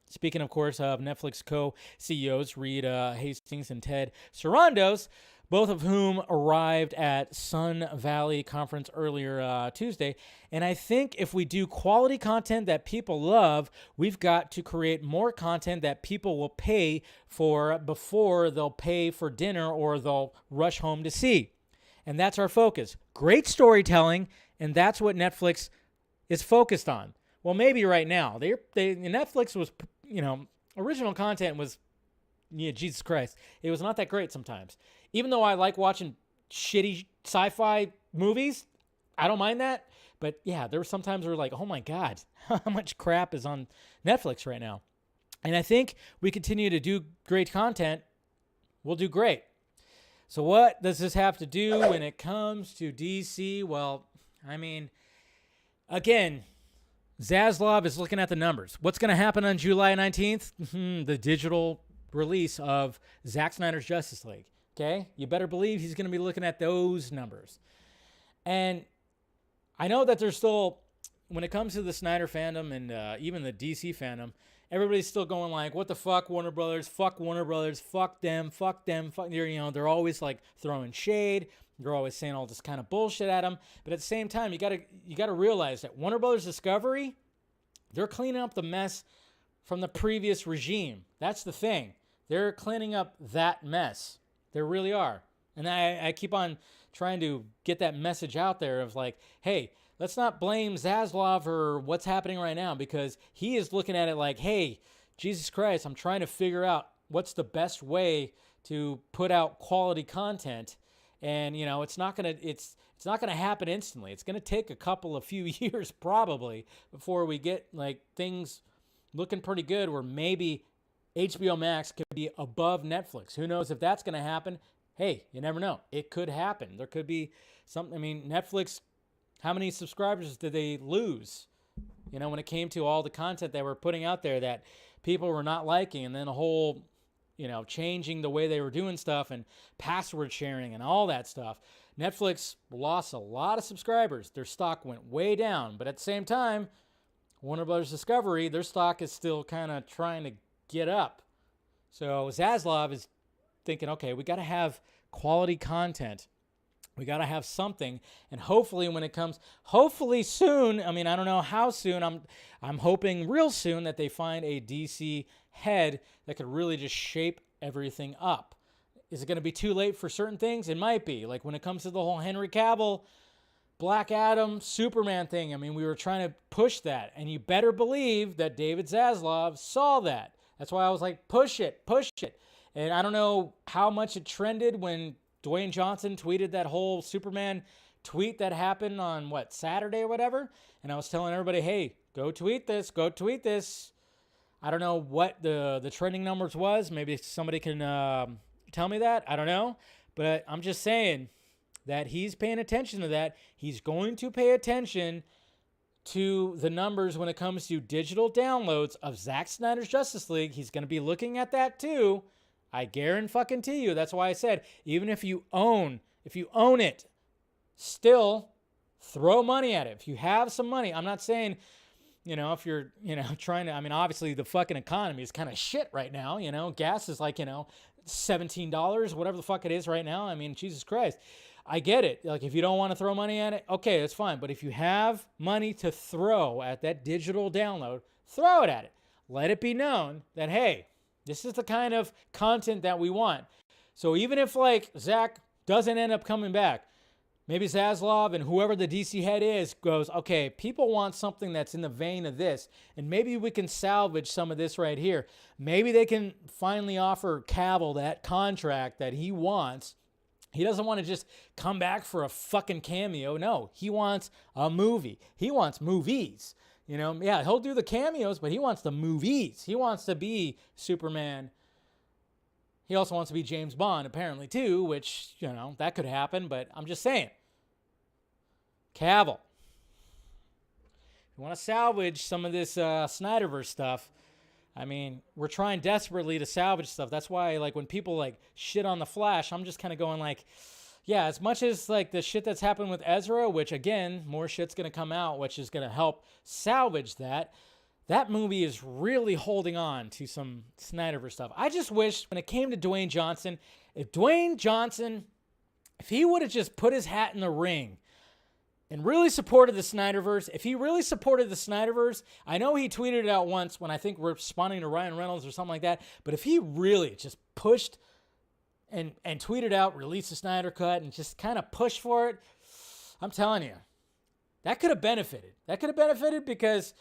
Speaker 2: Speaking, of course, of Netflix co-CEOs, Reed Hastings and Ted Sarandos, both of whom arrived at Sun Valley Conference earlier Tuesday. And I think if we do quality content that people love, we've got to create more content that people will pay for before they'll pay for dinner or they'll rush home to see. And that's our focus. Great storytelling, and that's what Netflix is focused on. Well, maybe right now. Netflix was, original content was, Jesus Christ. It was not that great sometimes. Even though I like watching shitty sci-fi movies, I don't mind that. But yeah, there were sometimes where like, oh my God, how much crap is on Netflix right now? And I think we continue to do great content, we'll do great. So what does this have to do when it comes to DC? Well, I mean, again, Zaslav is looking at the numbers. What's going to happen on July 19th? The digital release of Zack Snyder's Justice League. Okay? You better believe he's going to be looking at those numbers. And I know that there's still, when it comes to the Snyder fandom and even the DC fandom, everybody's still going like, what the fuck, Warner Brothers, fuck them, they're always like throwing shade. They're always saying all this kind of bullshit at them. But at the same time, you gotta realize that Warner Brothers Discovery, they're cleaning up the mess from the previous regime. That's the thing. They're cleaning up that mess. They really are. And I keep on trying to get that message out there of like, hey, let's not blame Zaslav for what's happening right now, because he is looking at it like, hey, Jesus Christ, I'm trying to figure out what's the best way to put out quality content. And, it's not going to happen instantly. It's going to take a few years probably before we get like things looking pretty good where maybe HBO Max could be above Netflix. Who knows if that's going to happen? Hey, you never know. It could happen. There could be something. I mean, Netflix, how many subscribers did they lose? When it came to all the content they were putting out there that people were not liking, and then a whole changing the way they were doing stuff and password sharing and all that stuff. Netflix lost a lot of subscribers. Their stock went way down. But at the same time, Warner Bros. Discovery, their stock is still kind of trying to get up. So Zaslav is thinking, okay, we got to have quality content. We got to have something. And hopefully hopefully soon, I mean, I don't know how soon, I'm hoping real soon that they find a DC head that could really just shape everything up. Is it going to be too late for certain things? It might be. Like when it comes to the whole Henry Cavill, Black Adam, Superman thing. I mean, we were trying to push that. And you better believe that David Zaslav saw that. That's why I was like, push it. And I don't know how much it trended when Dwayne Johnson tweeted that whole Superman tweet that happened on, Saturday or whatever? And I was telling everybody, hey, go tweet this. I don't know what the trending numbers was. Maybe somebody can tell me that. I don't know. But I'm just saying that he's paying attention to that. He's going to pay attention to the numbers when it comes to digital downloads of Zack Snyder's Justice League. He's going to be looking at that too. I guarantee you. That's why I said, even if you own it, still throw money at it. If you have some money, I'm not saying if you're, trying to, I mean, obviously the fucking economy is kind of shit right now, gas is like, $17, whatever the fuck it is right now. I mean, Jesus Christ. I get it. Like, if you don't want to throw money at it, okay, that's fine. But if you have money to throw at that digital download, throw it at it. Let it be known that, hey, this is the kind of content that we want. So even if, like, Zach doesn't end up coming back, maybe Zaslav and whoever the DC head is goes, okay, people want something that's in the vein of this, and maybe we can salvage some of this right here. Maybe they can finally offer Cavill that contract that he wants. He doesn't want to just come back for a fucking cameo. No, he wants a movie. He wants movies. Yeah, he'll do the cameos, but he wants the movies. He wants to be Superman. He also wants to be James Bond, apparently, too, which, that could happen, but I'm just saying. Cavill. If you want to salvage some of this Snyderverse stuff, I mean, we're trying desperately to salvage stuff. That's why, like, when people, like, shit on The Flash, I'm just kind of going, like, yeah, as much as, like, the shit that's happened with Ezra, which, again, more shit's going to come out, which is going to help salvage that, that movie is really holding on to some Snyderverse stuff. I just wish, when it came to Dwayne Johnson, if he would have just put his hat in the ring and really supported the Snyderverse, if he really supported the Snyderverse, I know he tweeted it out once when I think we're responding to Ryan Reynolds or something like that, but if he really just pushed and tweeted out, release the Snyder Cut, and just kind of pushed for it, I'm telling you, that could have benefited. That could have benefited because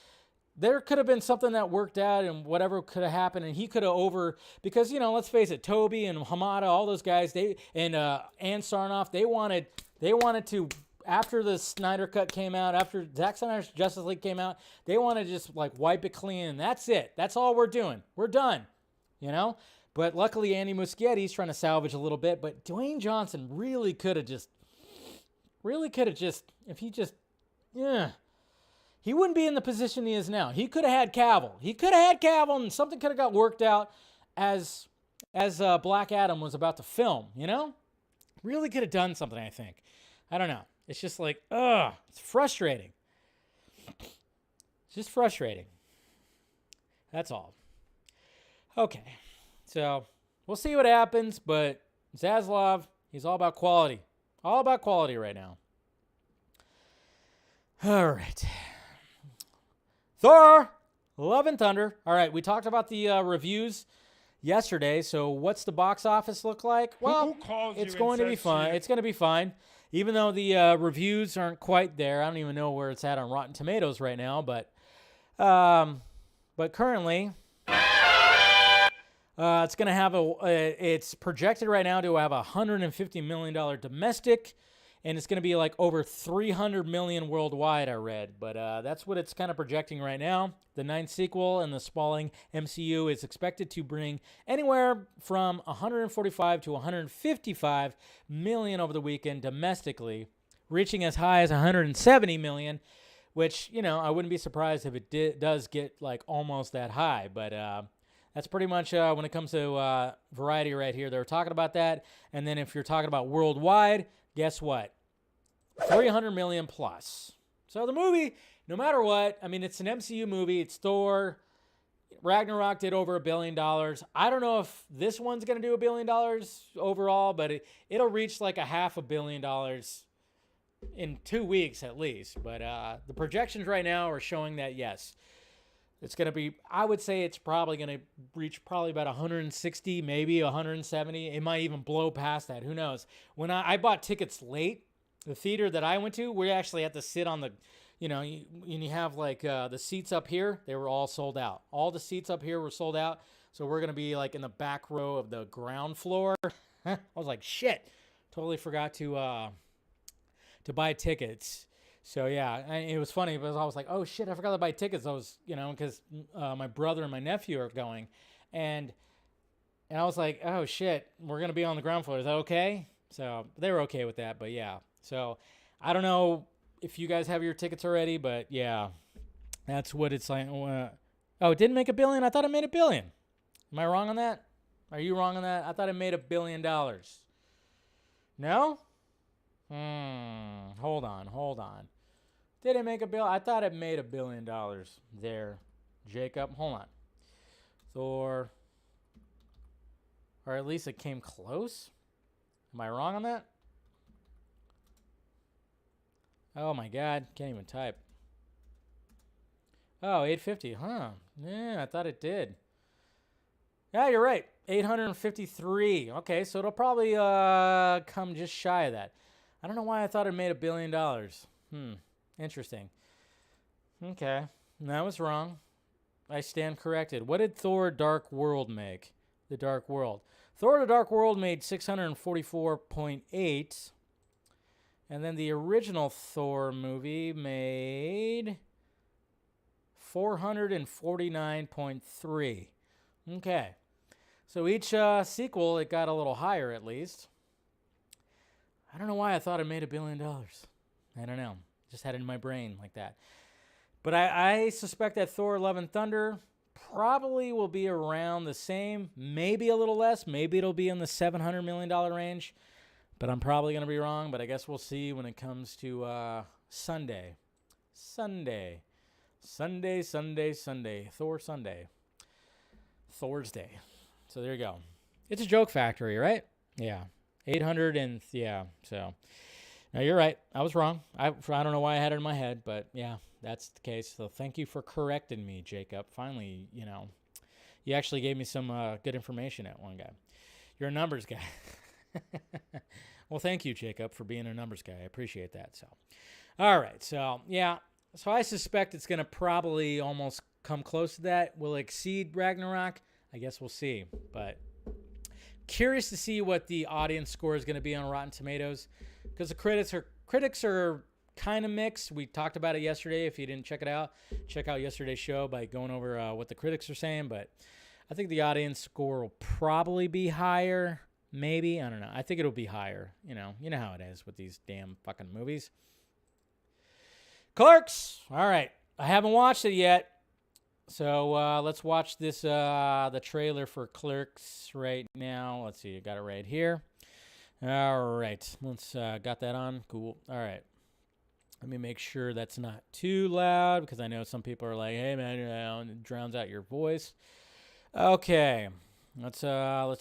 Speaker 2: there could have been something that worked out and whatever could have happened, and he could have because, let's face it, Toby and Hamada, all those guys, and Sarnoff, they wanted to, after the Snyder Cut came out, after Zack Snyder's Justice League came out, they want to just, like, wipe it clean, and that's it. That's all we're doing. We're done, But luckily, Andy Muschietti's trying to salvage a little bit, but Dwayne Johnson really could have just, if he just, he wouldn't be in the position he is now. He could have had Cavill. And something could have got worked out as Black Adam was about to film, Really could have done something, I think. I don't know. It's just like, it's frustrating. It's just frustrating. That's all. Okay. So, we'll see what happens, but Zaslav, he's all about quality. All about quality right now. All right. Thor, Love and Thunder. All right, we talked about the reviews yesterday, so what's the box office look like? Well, it's going to be fine. It's going to be fine. Even though the reviews aren't quite there. I don't even know where it's at on Rotten Tomatoes right now, but currently it's going to have it's projected right now to have $150 million domestic, and it's going to be like over $300 million worldwide, I read. But that's what it's kind of projecting right now. The 9th sequel in the sprawling MCU is expected to bring anywhere from 145 to 155 million over the weekend domestically, reaching as high as 170 million, which, I wouldn't be surprised if it does get like almost that high. But that's pretty much when it comes to Variety right here. They're talking about that. And then if you're talking about worldwide, guess what? 300 million plus. So the movie, no matter what, I mean, it's an MCU movie. It's Thor. Ragnarok did over $1 billion. I don't know if this one's going to do $1 billion overall, but it'll reach like $500 million in 2 weeks at least. But the projections right now are showing that, yes, it's going to be, I would say it's probably going to reach probably about 160, maybe 170. It might even blow past that. Who knows? When I bought tickets late, the theater that I went to, we actually had to sit on the, you have like the seats up here. They were all sold out. All the seats up here were sold out. So we're going to be like in the back row of the ground floor. I was like, shit, totally forgot to buy tickets. So, yeah, it was funny because I was like, oh, shit, I forgot to buy tickets. I was, because my brother and my nephew are going. And I was like, oh, shit, we're going to be on the ground floor. Is that okay? So they were okay with that. But, yeah. So I don't know if you guys have your tickets already. But, yeah, that's what it's like. Oh, it didn't make $1 billion? I thought it made $1 billion. Am I wrong on that? Are you wrong on that? I thought it made $1 billion. No? Hold on. Did it make a bill? I thought it made $1 billion there, Jacob. Hold on. Thor. Or at least it came close? Am I wrong on that? Oh my God. Can't even type. Oh, 850. Huh. Yeah, I thought it did. Yeah, you're right. 853. Okay, so it'll probably come just shy of that. I don't know why I thought it made $1 billion. Interesting. Okay, I was wrong. I stand corrected. What did Thor Dark World make? The Dark World. Thor The Dark World made 644.8. And then the original Thor movie made 449.3. Okay. So each sequel, it got a little higher at least. I don't know why I thought it made $1 billion. I don't know. Just had it in my brain like that. But I suspect that Thor Love and Thunder probably will be around the same, maybe a little less. Maybe it'll be in the $700 million range. But I'm probably going to be wrong. But I guess we'll see when it comes to Sunday. Thor Sunday. Thor's Day. So there you go. It's a joke factory, right? Yeah. 800 and, yeah, so. Now, you're right. I was wrong. I don't know why I had it in my head, but, yeah, that's the case. So thank you for correcting me, Jacob. Finally, you actually gave me some good information at one guy. You're a numbers guy. Well, thank you, Jacob, for being a numbers guy. I appreciate that. So, all right. So, yeah. So I suspect it's going to probably almost come close to that. Will it exceed Ragnarok? I guess we'll see. But curious to see what the audience score is going to be on Rotten Tomatoes, because the critics are kind of mixed. We talked about it yesterday. If you didn't check it out, check out yesterday's show by going over what the critics are saying. But I think the audience score will probably be higher. Maybe. I don't know. I think it'll be higher. You know how it is with these damn fucking movies. Clerks. All right. I haven't watched it yet. So let's watch this, the trailer for Clerks right now. Let's see. I got it right here. All right. Let's got that on. Cool. All right. Let me make sure that's not too loud, because I know some people are like, hey, man, it drowns out your voice. Okay. Let's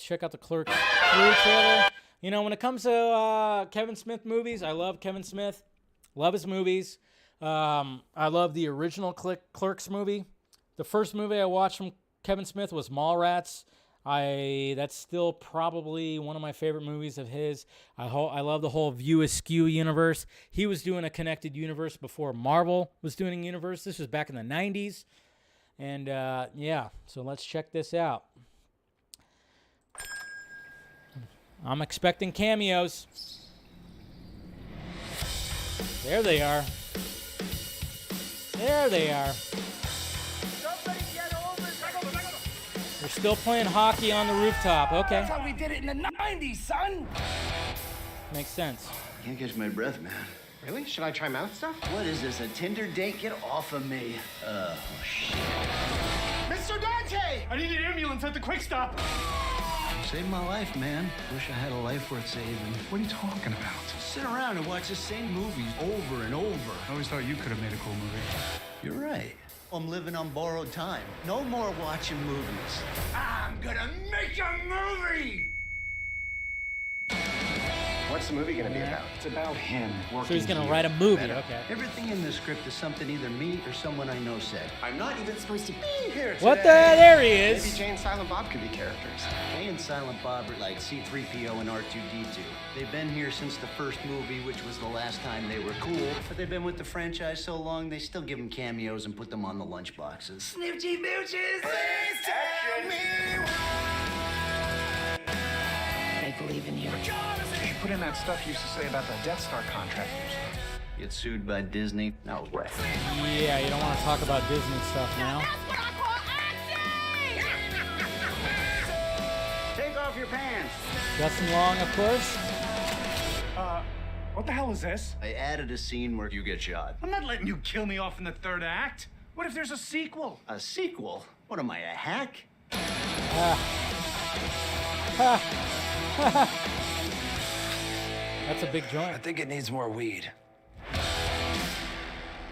Speaker 2: check out the Clerks 3 trailer. When it comes to Kevin Smith movies, I love Kevin Smith. Love his movies. I love the original Clerks movie. The first movie I watched from Kevin Smith was Mallrats. That's still probably one of my favorite movies of his. I love the whole View Askew universe. He was doing a connected universe before Marvel was doing a universe. This was back in the 90s. And, yeah, so let's check this out. I'm expecting cameos. There they are. There they are. They're still playing hockey on the rooftop. Okay.
Speaker 1: That's how we did it in the 90s, son.
Speaker 2: Makes sense.
Speaker 1: Can't catch my breath, man.
Speaker 3: Really? Should I try mouth stuff?
Speaker 1: What is this, a Tinder date? Get off of me. Oh, shit.
Speaker 3: Mr. Dante!
Speaker 4: I need an ambulance at the Quick Stop.
Speaker 1: Saved my life, man. Wish I had a life worth saving.
Speaker 4: What are you talking about?
Speaker 1: Sit around and watch the same movies over and over.
Speaker 4: I always thought you could have made a cool movie.
Speaker 1: You're right. I'm living on borrowed time. No more watching movies. I'm gonna make a movie!
Speaker 3: What's the movie gonna be about?
Speaker 4: It's about him working.
Speaker 2: So he's going to
Speaker 4: here.
Speaker 2: write a movie.
Speaker 1: Better.
Speaker 2: Okay.
Speaker 1: Everything in the script is something either me or someone I know said.
Speaker 3: I'm not even supposed to be here today.
Speaker 2: What the? There he
Speaker 3: Maybe
Speaker 2: is.
Speaker 3: Jay and Silent Bob could be characters.
Speaker 1: Jay and Silent Bob are like C-3PO and R2-D2. They've been here since the first movie, which was the last time they were cool. But they've been with the franchise so long, they still give them cameos and put them on the lunchboxes. Snoochie mooches! Please tell me
Speaker 5: I believe in you.
Speaker 4: You should put in that stuff you used to say about the Death Star contractors.
Speaker 1: Get sued by Disney? No way.
Speaker 2: Yeah, you don't want to talk about Disney stuff now.
Speaker 5: What I call acting!
Speaker 3: Take off your pants.
Speaker 2: Justin Long, of course.
Speaker 4: What the hell is this?
Speaker 1: I added a scene where you get shot.
Speaker 4: I'm not letting you kill me off in the third act. What if there's a sequel?
Speaker 1: A sequel? What am I, a hack?
Speaker 2: That's a big joint.
Speaker 6: I think it needs more weed.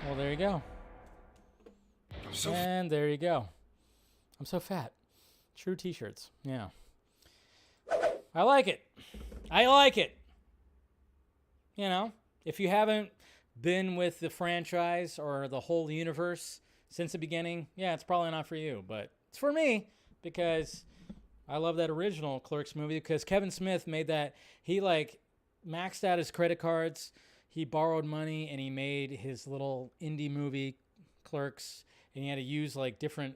Speaker 2: Well, there you go. And there you go. I'm so fat. True t-shirts. Yeah. I like it. I like it. You know, if you haven't been with the franchise or the whole universe since the beginning, yeah, it's probably not for you. But it's for me because I love that original Clerks movie because Kevin Smith made that. He like maxed out his credit cards. He borrowed money and he made his little indie movie Clerks, and he had to use like different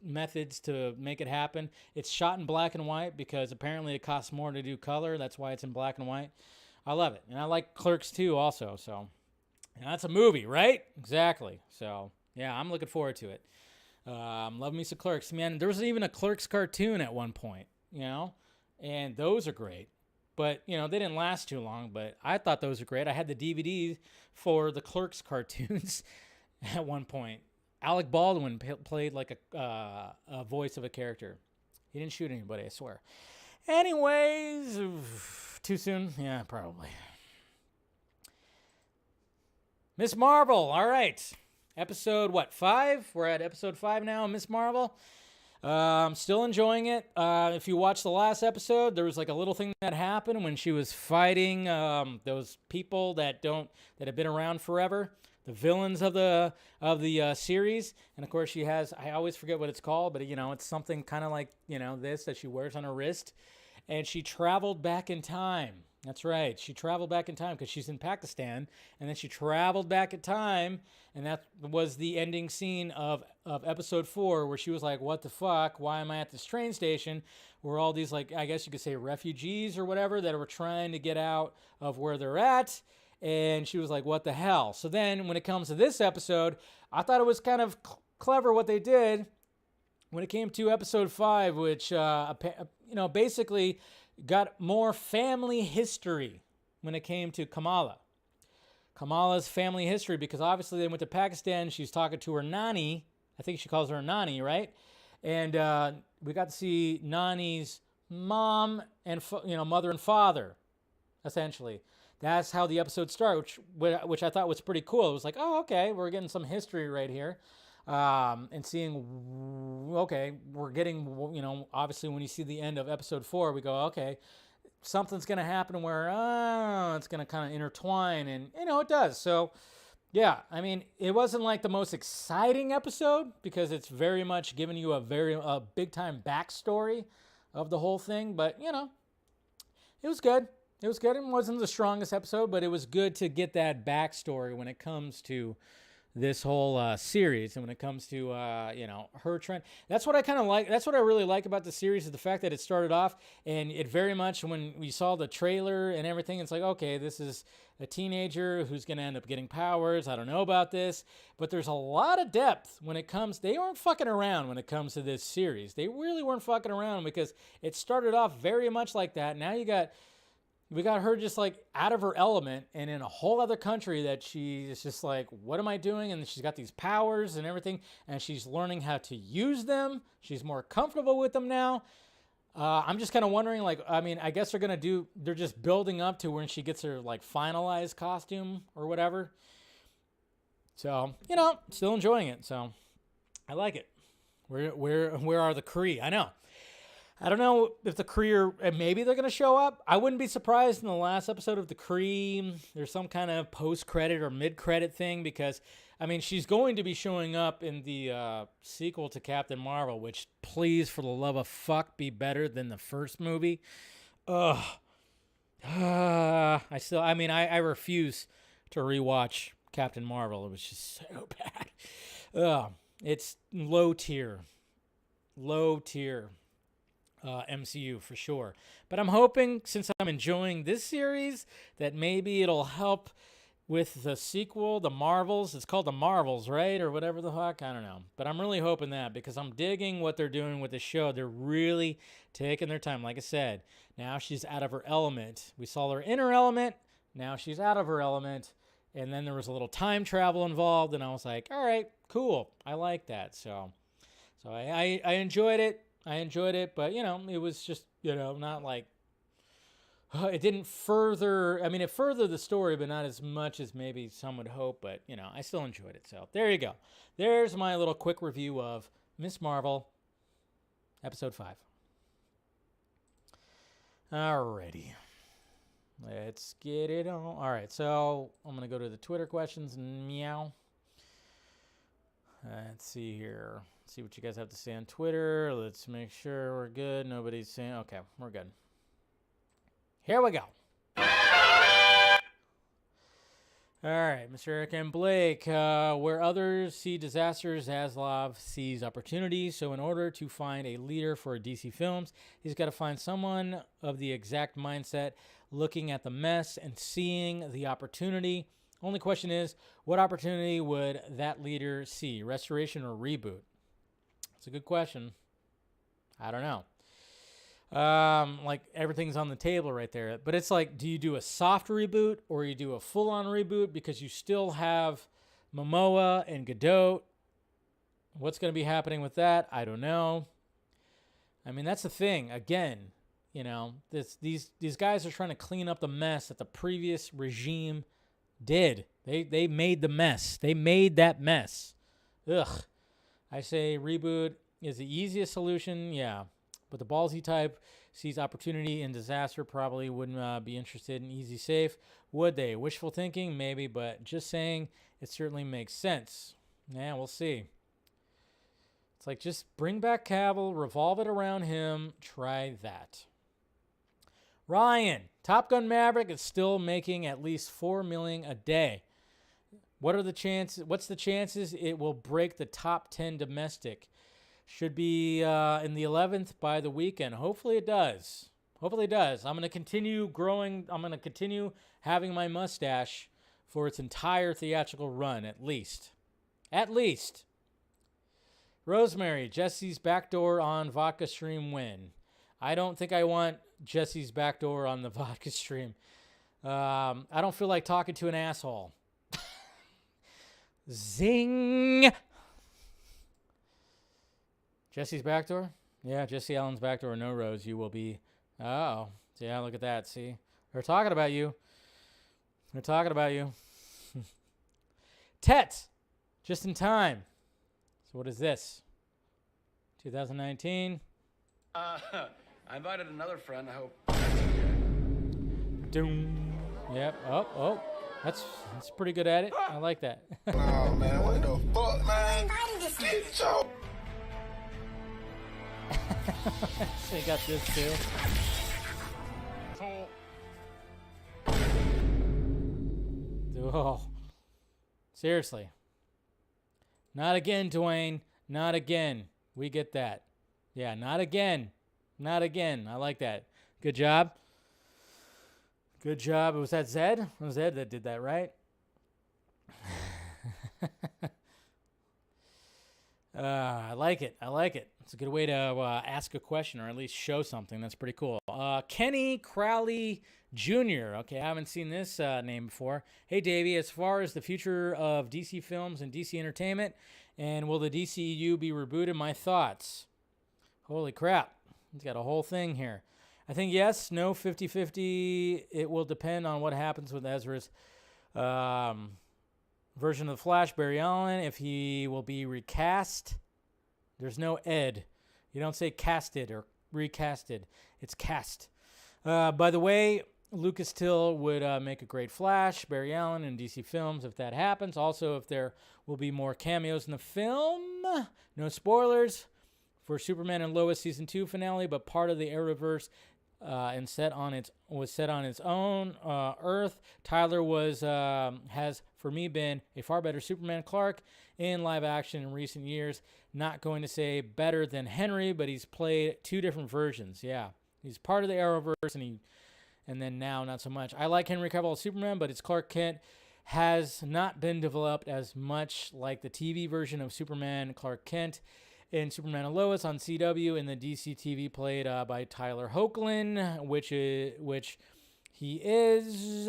Speaker 2: methods to make it happen. It's shot in black and white because apparently it costs more to do color. That's why it's in black and white. I love it. And I like Clerks 2 also. So and that's a movie, right? Exactly. So yeah, I'm looking forward to it. Love me some Clerks. Man, there was even a Clerks cartoon at one point, you know, and those are great. But, you know, they didn't last too long, but I thought those were great. I had the DVD for the Clerks cartoons at one point. Alec Baldwin played like a voice of a character. He didn't shoot anybody, I swear. Anyways, too soon? Yeah, probably. Miss Marvel, all right. Episode, 5? We're at episode 5 now, Miss Marvel. I'm still enjoying it. If you watched the last episode, there was like a little thing that happened when she was fighting those people that have been around forever, the villains of the series. And of course, she has, I always forget what it's called, but you know, it's something kind of like, you know, this that she wears on her wrist. And she traveled back in time. That's right. She traveled back in time because she's in Pakistan, and then she traveled back in time, and that was the ending scene of episode 4, where she was like, what the fuck? Why am I at this train station where all these, like, I guess you could say refugees or whatever that were trying to get out of where they're at? And she was like, what the hell? So then when it comes to this episode, I thought it was kind of clever what they did when it came to episode 5, which, basically got more family history when it came to Kamala's family history, because obviously they went to Pakistan. She's talking to her Nani. I think she calls her Nani, right? And we got to see Nani's mom and mother and father, essentially. That's how the episode started, which I thought was pretty cool. It was like, oh, okay, we're getting some history right here. And seeing, okay, we're getting, obviously when you see the end of episode 4, we go, okay, something's going to happen where, it's going to kind of intertwine, and, it does. So, yeah, I mean, it wasn't like the most exciting episode because it's very much giving you a big-time backstory of the whole thing, but, it was good. It was good. It wasn't the strongest episode, but it was good to get that backstory when it comes to this whole series, and when it comes to her trend. That's what I kind of like. That's what I really like about the series, is the fact that it started off, and it very much, when we saw the trailer and everything, it's like, okay, this is a teenager who's going to end up getting powers. I don't know about this, but there's a lot of depth when it comes. They weren't fucking around when it comes to this series. They really weren't fucking around, because it started off very much like that. Now we got her just like out of her element and in a whole other country that she is just like, what am I doing? And she's got these powers and everything, and she's learning how to use them. She's more comfortable with them now. I'm just kind of wondering, like, I mean, I guess they're just building up to when she gets her like finalized costume or whatever. So, still enjoying it. So I like it. Where are the Kree? I know. I don't know if the Kree maybe they're going to show up. I wouldn't be surprised in the last episode of the Kree there's some kind of post-credit or mid-credit thing, because, I mean, she's going to be showing up in the sequel to Captain Marvel, which, please, for the love of fuck, be better than the first movie. Ugh. I refuse to rewatch Captain Marvel. It was just so bad. Ugh. It's low tier. MCU for sure. But I'm hoping, since I'm enjoying this series, that maybe it'll help with the sequel, the Marvels. It's called the Marvels, right? Or whatever the fuck. I don't know. But I'm really hoping that, because I'm digging what they're doing with the show. They're really taking their time. Like I said, now she's out of her element. We saw her in her element. Now she's out of her element. And then there was a little time travel involved. And I was like, all right, cool. I like that. So I enjoyed it. But, it was just, not like it didn't further. I mean, it furthered the story, but not as much as maybe some would hope. But I still enjoyed it. So there you go. There's my little quick review of Miss Marvel, episode 5. Alrighty. Let's get it on. All right, so I'm going to go to the Twitter questions. Meow. Let's see here. See what you guys have to say on Twitter. Let's make sure we're good. Nobody's saying... Okay, we're good. Here we go. All right, Mr. Eric and Blake. Where others see disasters, Zaslav sees opportunities. So in order to find a leader for DC Films, he's got to find someone of the exact mindset, looking at the mess and seeing the opportunity. Only question is, what opportunity would that leader see? Restoration or reboot? It's a good question. I don't know. Like everything's on the table right there. But it's like, do you do a soft reboot or you do a full-on reboot because you still have Momoa and Godot? What's going to be happening with that? I don't know. I mean, that's the thing. Again, these guys are trying to clean up the mess that the previous regime did. They made the mess. They made that mess. Ugh. I say reboot is the easiest solution, yeah. But the ballsy type sees opportunity in disaster, probably wouldn't be interested in easy safe. Would they? Wishful thinking? Maybe, but just saying it certainly makes sense. Yeah, we'll see. It's like just bring back Cavill, revolve it around him, try that. Ryan, Top Gun Maverick is still making at least $4 million a day. What's the chances it will break the top 10 domestic? Should be in the 11th by the weekend. Hopefully it does. Hopefully it does. I'm going to continue growing. I'm going to continue having my mustache for its entire theatrical run, at least. At least. Rosemary, Jesse's backdoor on vodka stream win. I don't think I want Jesse's backdoor on the vodka stream. I don't feel like talking to an asshole. Zing! Jesse's backdoor? Yeah, Jesse Allen's backdoor. No, Rose, you will be. Oh, yeah, look at that. See? They're talking about you. They're talking about you. Tet! Just in time. So what is this? 2019?
Speaker 6: I invited another friend. I hope.
Speaker 2: Doom. Yep. Oh. That's pretty good at it. I like that.
Speaker 7: Oh, man, what the fuck, man? Get your...
Speaker 2: They got this too. Oh. Seriously. Not again, Dwayne. Not again. We get that. Yeah, not again. Not again. I like that. Good job. Good job. Was that Zed? It was Zed that did that, right? I like it. I like it. It's a good way to ask a question or at least show something. That's pretty cool. Kenny Crowley Jr. Okay, I haven't seen this name before. Hey, Davey, as far as the future of DC films and DC entertainment, and will the DCU be rebooted? My thoughts. Holy crap. He's got a whole thing here. I think yes, no, 50-50. It will depend on what happens with Ezra's version of the Flash, Barry Allen, if he will be recast. There's no Ed. You don't say casted or recasted. It's cast. By the way, Lucas Till would make a great Flash, Barry Allen, in DC films if that happens. Also, if there will be more cameos in the film. No spoilers for Superman and Lois Season 2 finale, but part of the Arrowverse and was set on its own Earth. Tyler has for me been a far better Superman Clark in live action in recent years. Not going to say better than Henry, but he's played two different versions. Yeah, he's part of the Arrowverse, and then now not so much. I like Henry Cavill as Superman, but his Clark Kent has not been developed as much like the TV version of Superman Clark Kent in Superman and Lois on CW, in the DC TV played by Tyler Hoechlin, which he is.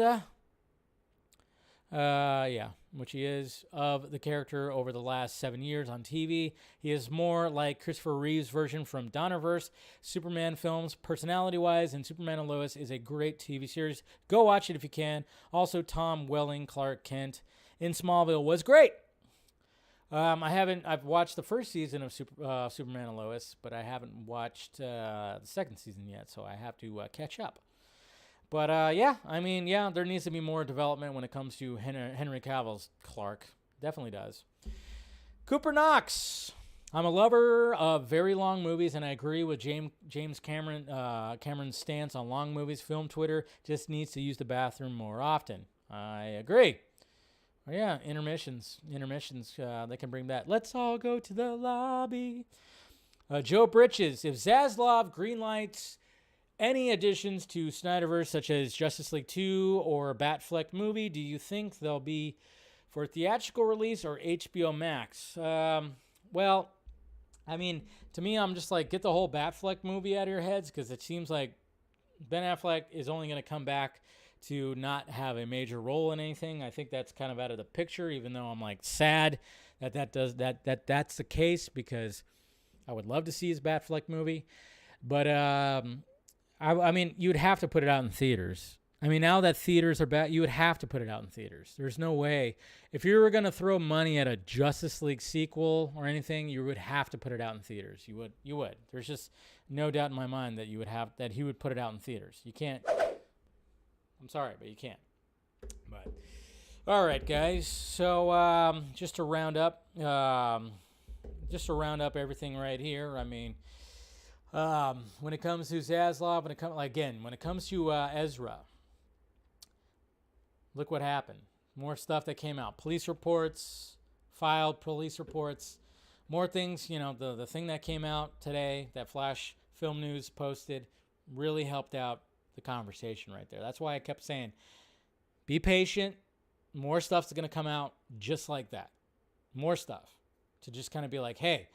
Speaker 2: Yeah, which he is, of the character over the last 7 years on TV. He is more like Christopher Reeve's version from Donnerverse Superman films, personality-wise, and Superman and Lois is a great TV series. Go watch it if you can. Also, Tom Welling, Clark Kent in Smallville was great. I've watched the first season of Superman and Lois, but I haven't watched the second season yet, so I have to catch up. But, there needs to be more development when it comes to Henry Cavill's Clark. Definitely does. Cooper Knox. I'm a lover of very long movies, and I agree with James Cameron's stance on long movies. Film Twitter just needs to use the bathroom more often. I agree. Oh, yeah, intermissions. They can bring that. Let's all go to the lobby. Joe Britches. If Zaslav greenlights any additions to Snyderverse, such as Justice League 2 or a Batfleck movie, do you think they'll be for theatrical release or HBO Max? Well, I mean, to me, I'm just like, get the whole Batfleck movie out of your heads, because it seems like Ben Affleck is only going to come back to not have a major role in anything. I think that's kind of out of the picture, even though I'm like sad that's the case, because I would love to see his Batfleck movie. But I mean, you'd have to put it out in theaters. I mean, now that theaters are back, you would have to put it out in theaters. There's no way. If you were going to throw money at a Justice League sequel or anything, you would have to put it out in theaters. You would. There's just no doubt in my mind that he would put it out in theaters. You can't. I'm sorry, but you can't. But all right, guys. So just to round up everything right here. I mean, when it comes to Zaslav, when it comes to Ezra, look what happened. More stuff that came out. Filed police reports, more things. The thing that came out today, that Flash Film News posted, really helped out the conversation right there. That's why I kept saying, be patient. More stuff's going to come out just like that. More stuff to just kind of be like, hey,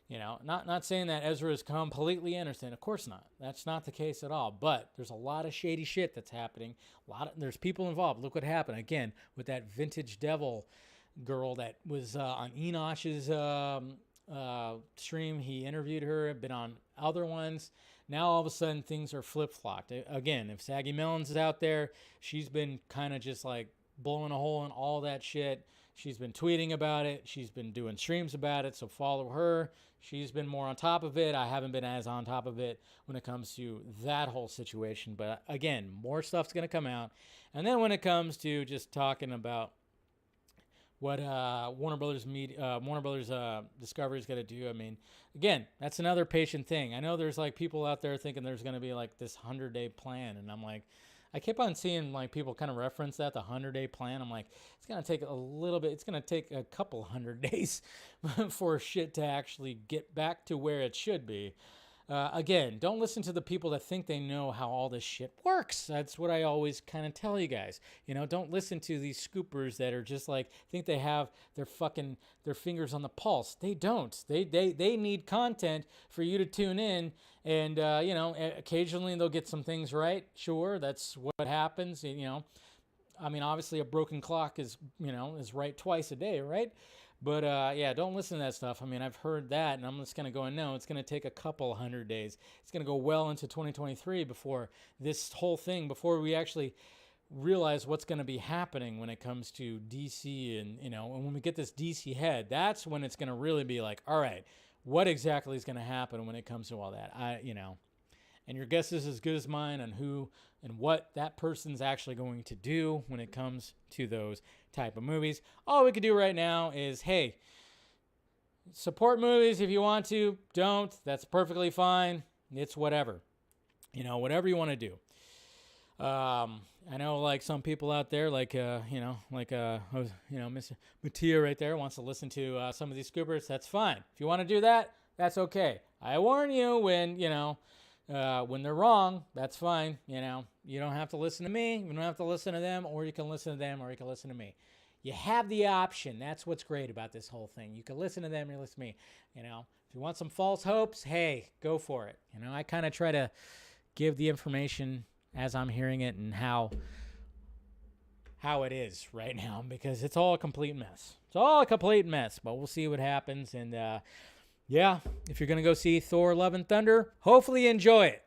Speaker 2: not saying that Ezra is completely innocent. Of course not. That's not the case at all. But there's a lot of shady shit that's happening. There's people involved. Look what happened again with that Vintage Devil girl that was on Enosh's stream. He interviewed her. Been on other ones. Now all of a sudden things are flip-flopped. Again, if Saggy Melons is out there, she's been kind of just like blowing a hole in all that shit. She's been tweeting about it. She's been doing streams about it, so follow her. She's been more on top of it. I haven't been as on top of it when it comes to that whole situation. But again, more stuff's going to come out. And then when it comes to just talking about what Warner Brothers Discovery is going to do, I mean, again, that's another patient thing. I know there's like people out there thinking there's going to be like this 100-day plan, and I'm like, I keep on seeing like people kind of reference that, the 100-day plan. I'm like, it's going to take a little bit. It's going to take a couple 100 days for shit to actually get back to where it should be. Again, don't listen to the people that think they know how all this shit works. That's what I always kind of tell you guys. Don't listen to these scoopers that are just like, think they have their fingers on the pulse. They don't. They need content for you to tune in. And, occasionally they'll get some things right. Sure, that's what happens. I mean, obviously a broken clock is right twice a day, right? But, don't listen to that stuff. I mean, I've heard that, and I'm just going to go, no, it's going to take a couple 100 days. It's going to go well into 2023 before this whole thing, before we actually realize what's going to be happening when it comes to DC. And when we get this DC head, that's when it's going to really be like, all right, what exactly is going to happen when it comes to all that? And your guess is as good as mine on who and what that person's actually going to do when it comes to those type of movies. All we can do right now is, hey, support movies if you want to. Don't. That's perfectly fine. It's whatever. Whatever you want to do. I know, like, some people out there, like Miss Mattia right there wants to listen to some of these scoopers. That's fine. If you want to do that, that's okay. I warn you when they're wrong, that's fine. You don't have to listen to me. You don't have to listen to them, or you can listen to them, or you can listen to me. You have the option. That's what's great about this whole thing. You can listen to them, or listen to me. If you want some false hopes, hey, go for it. I kind of try to give the information as I'm hearing it and how how it is right now because it's all a complete mess. It's all a complete mess, but we'll see what happens. And, yeah, if you're going to go see Thor Love and Thunder, hopefully enjoy it.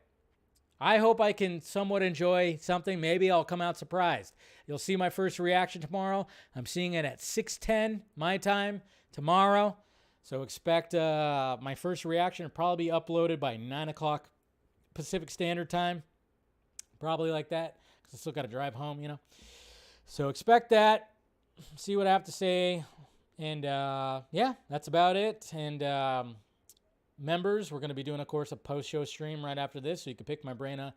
Speaker 2: I hope I can somewhat enjoy something. Maybe I'll come out surprised. You'll see my first reaction tomorrow. I'm seeing it at 6:10 my time tomorrow. So expect my first reaction to probably be uploaded by 9 o'clock Pacific Standard Time. Probably like that because I still got to drive home, you know. So expect that. See what I have to say. And, yeah, that's about it. And members, we're going to be doing, of course, a post-show stream right after this, so you can pick my brain a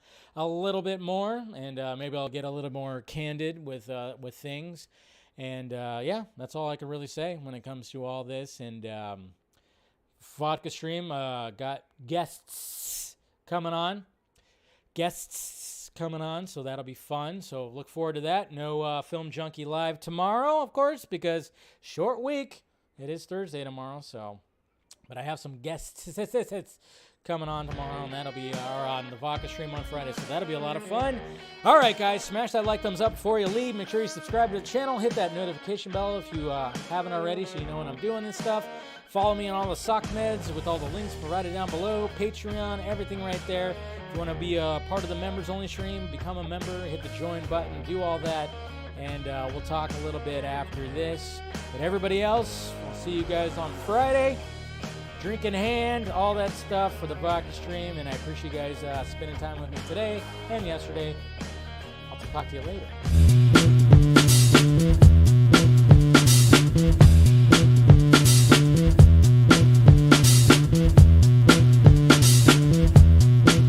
Speaker 2: little bit more. And maybe I'll get a little more candid with things. And, yeah, that's all I can really say when it comes to all this. And Vodka Stream got guests coming on. So that'll be fun. So look forward to that. No Film Junkee Live tomorrow, of course, because short week. It is Thursday tomorrow, so. But I have some guests coming on tomorrow, and that'll be on the Vodka Stream on Friday, so that'll be a lot of fun. All right, guys, smash that like, thumbs up before you leave. Make sure you subscribe to the channel. Hit that notification bell if you haven't already, so you know when I'm doing this stuff. Follow me on all the sock meds with all the links provided down below. Patreon, everything right there. If you want to be a part of the members-only stream, become a member, hit the join button, do all that, and we'll talk a little bit after this. But everybody else, I'll see you guys on Friday. Drink in hand, all that stuff for the Vodka Stream, and I appreciate you guys spending time with me today and yesterday. I'll talk to you later.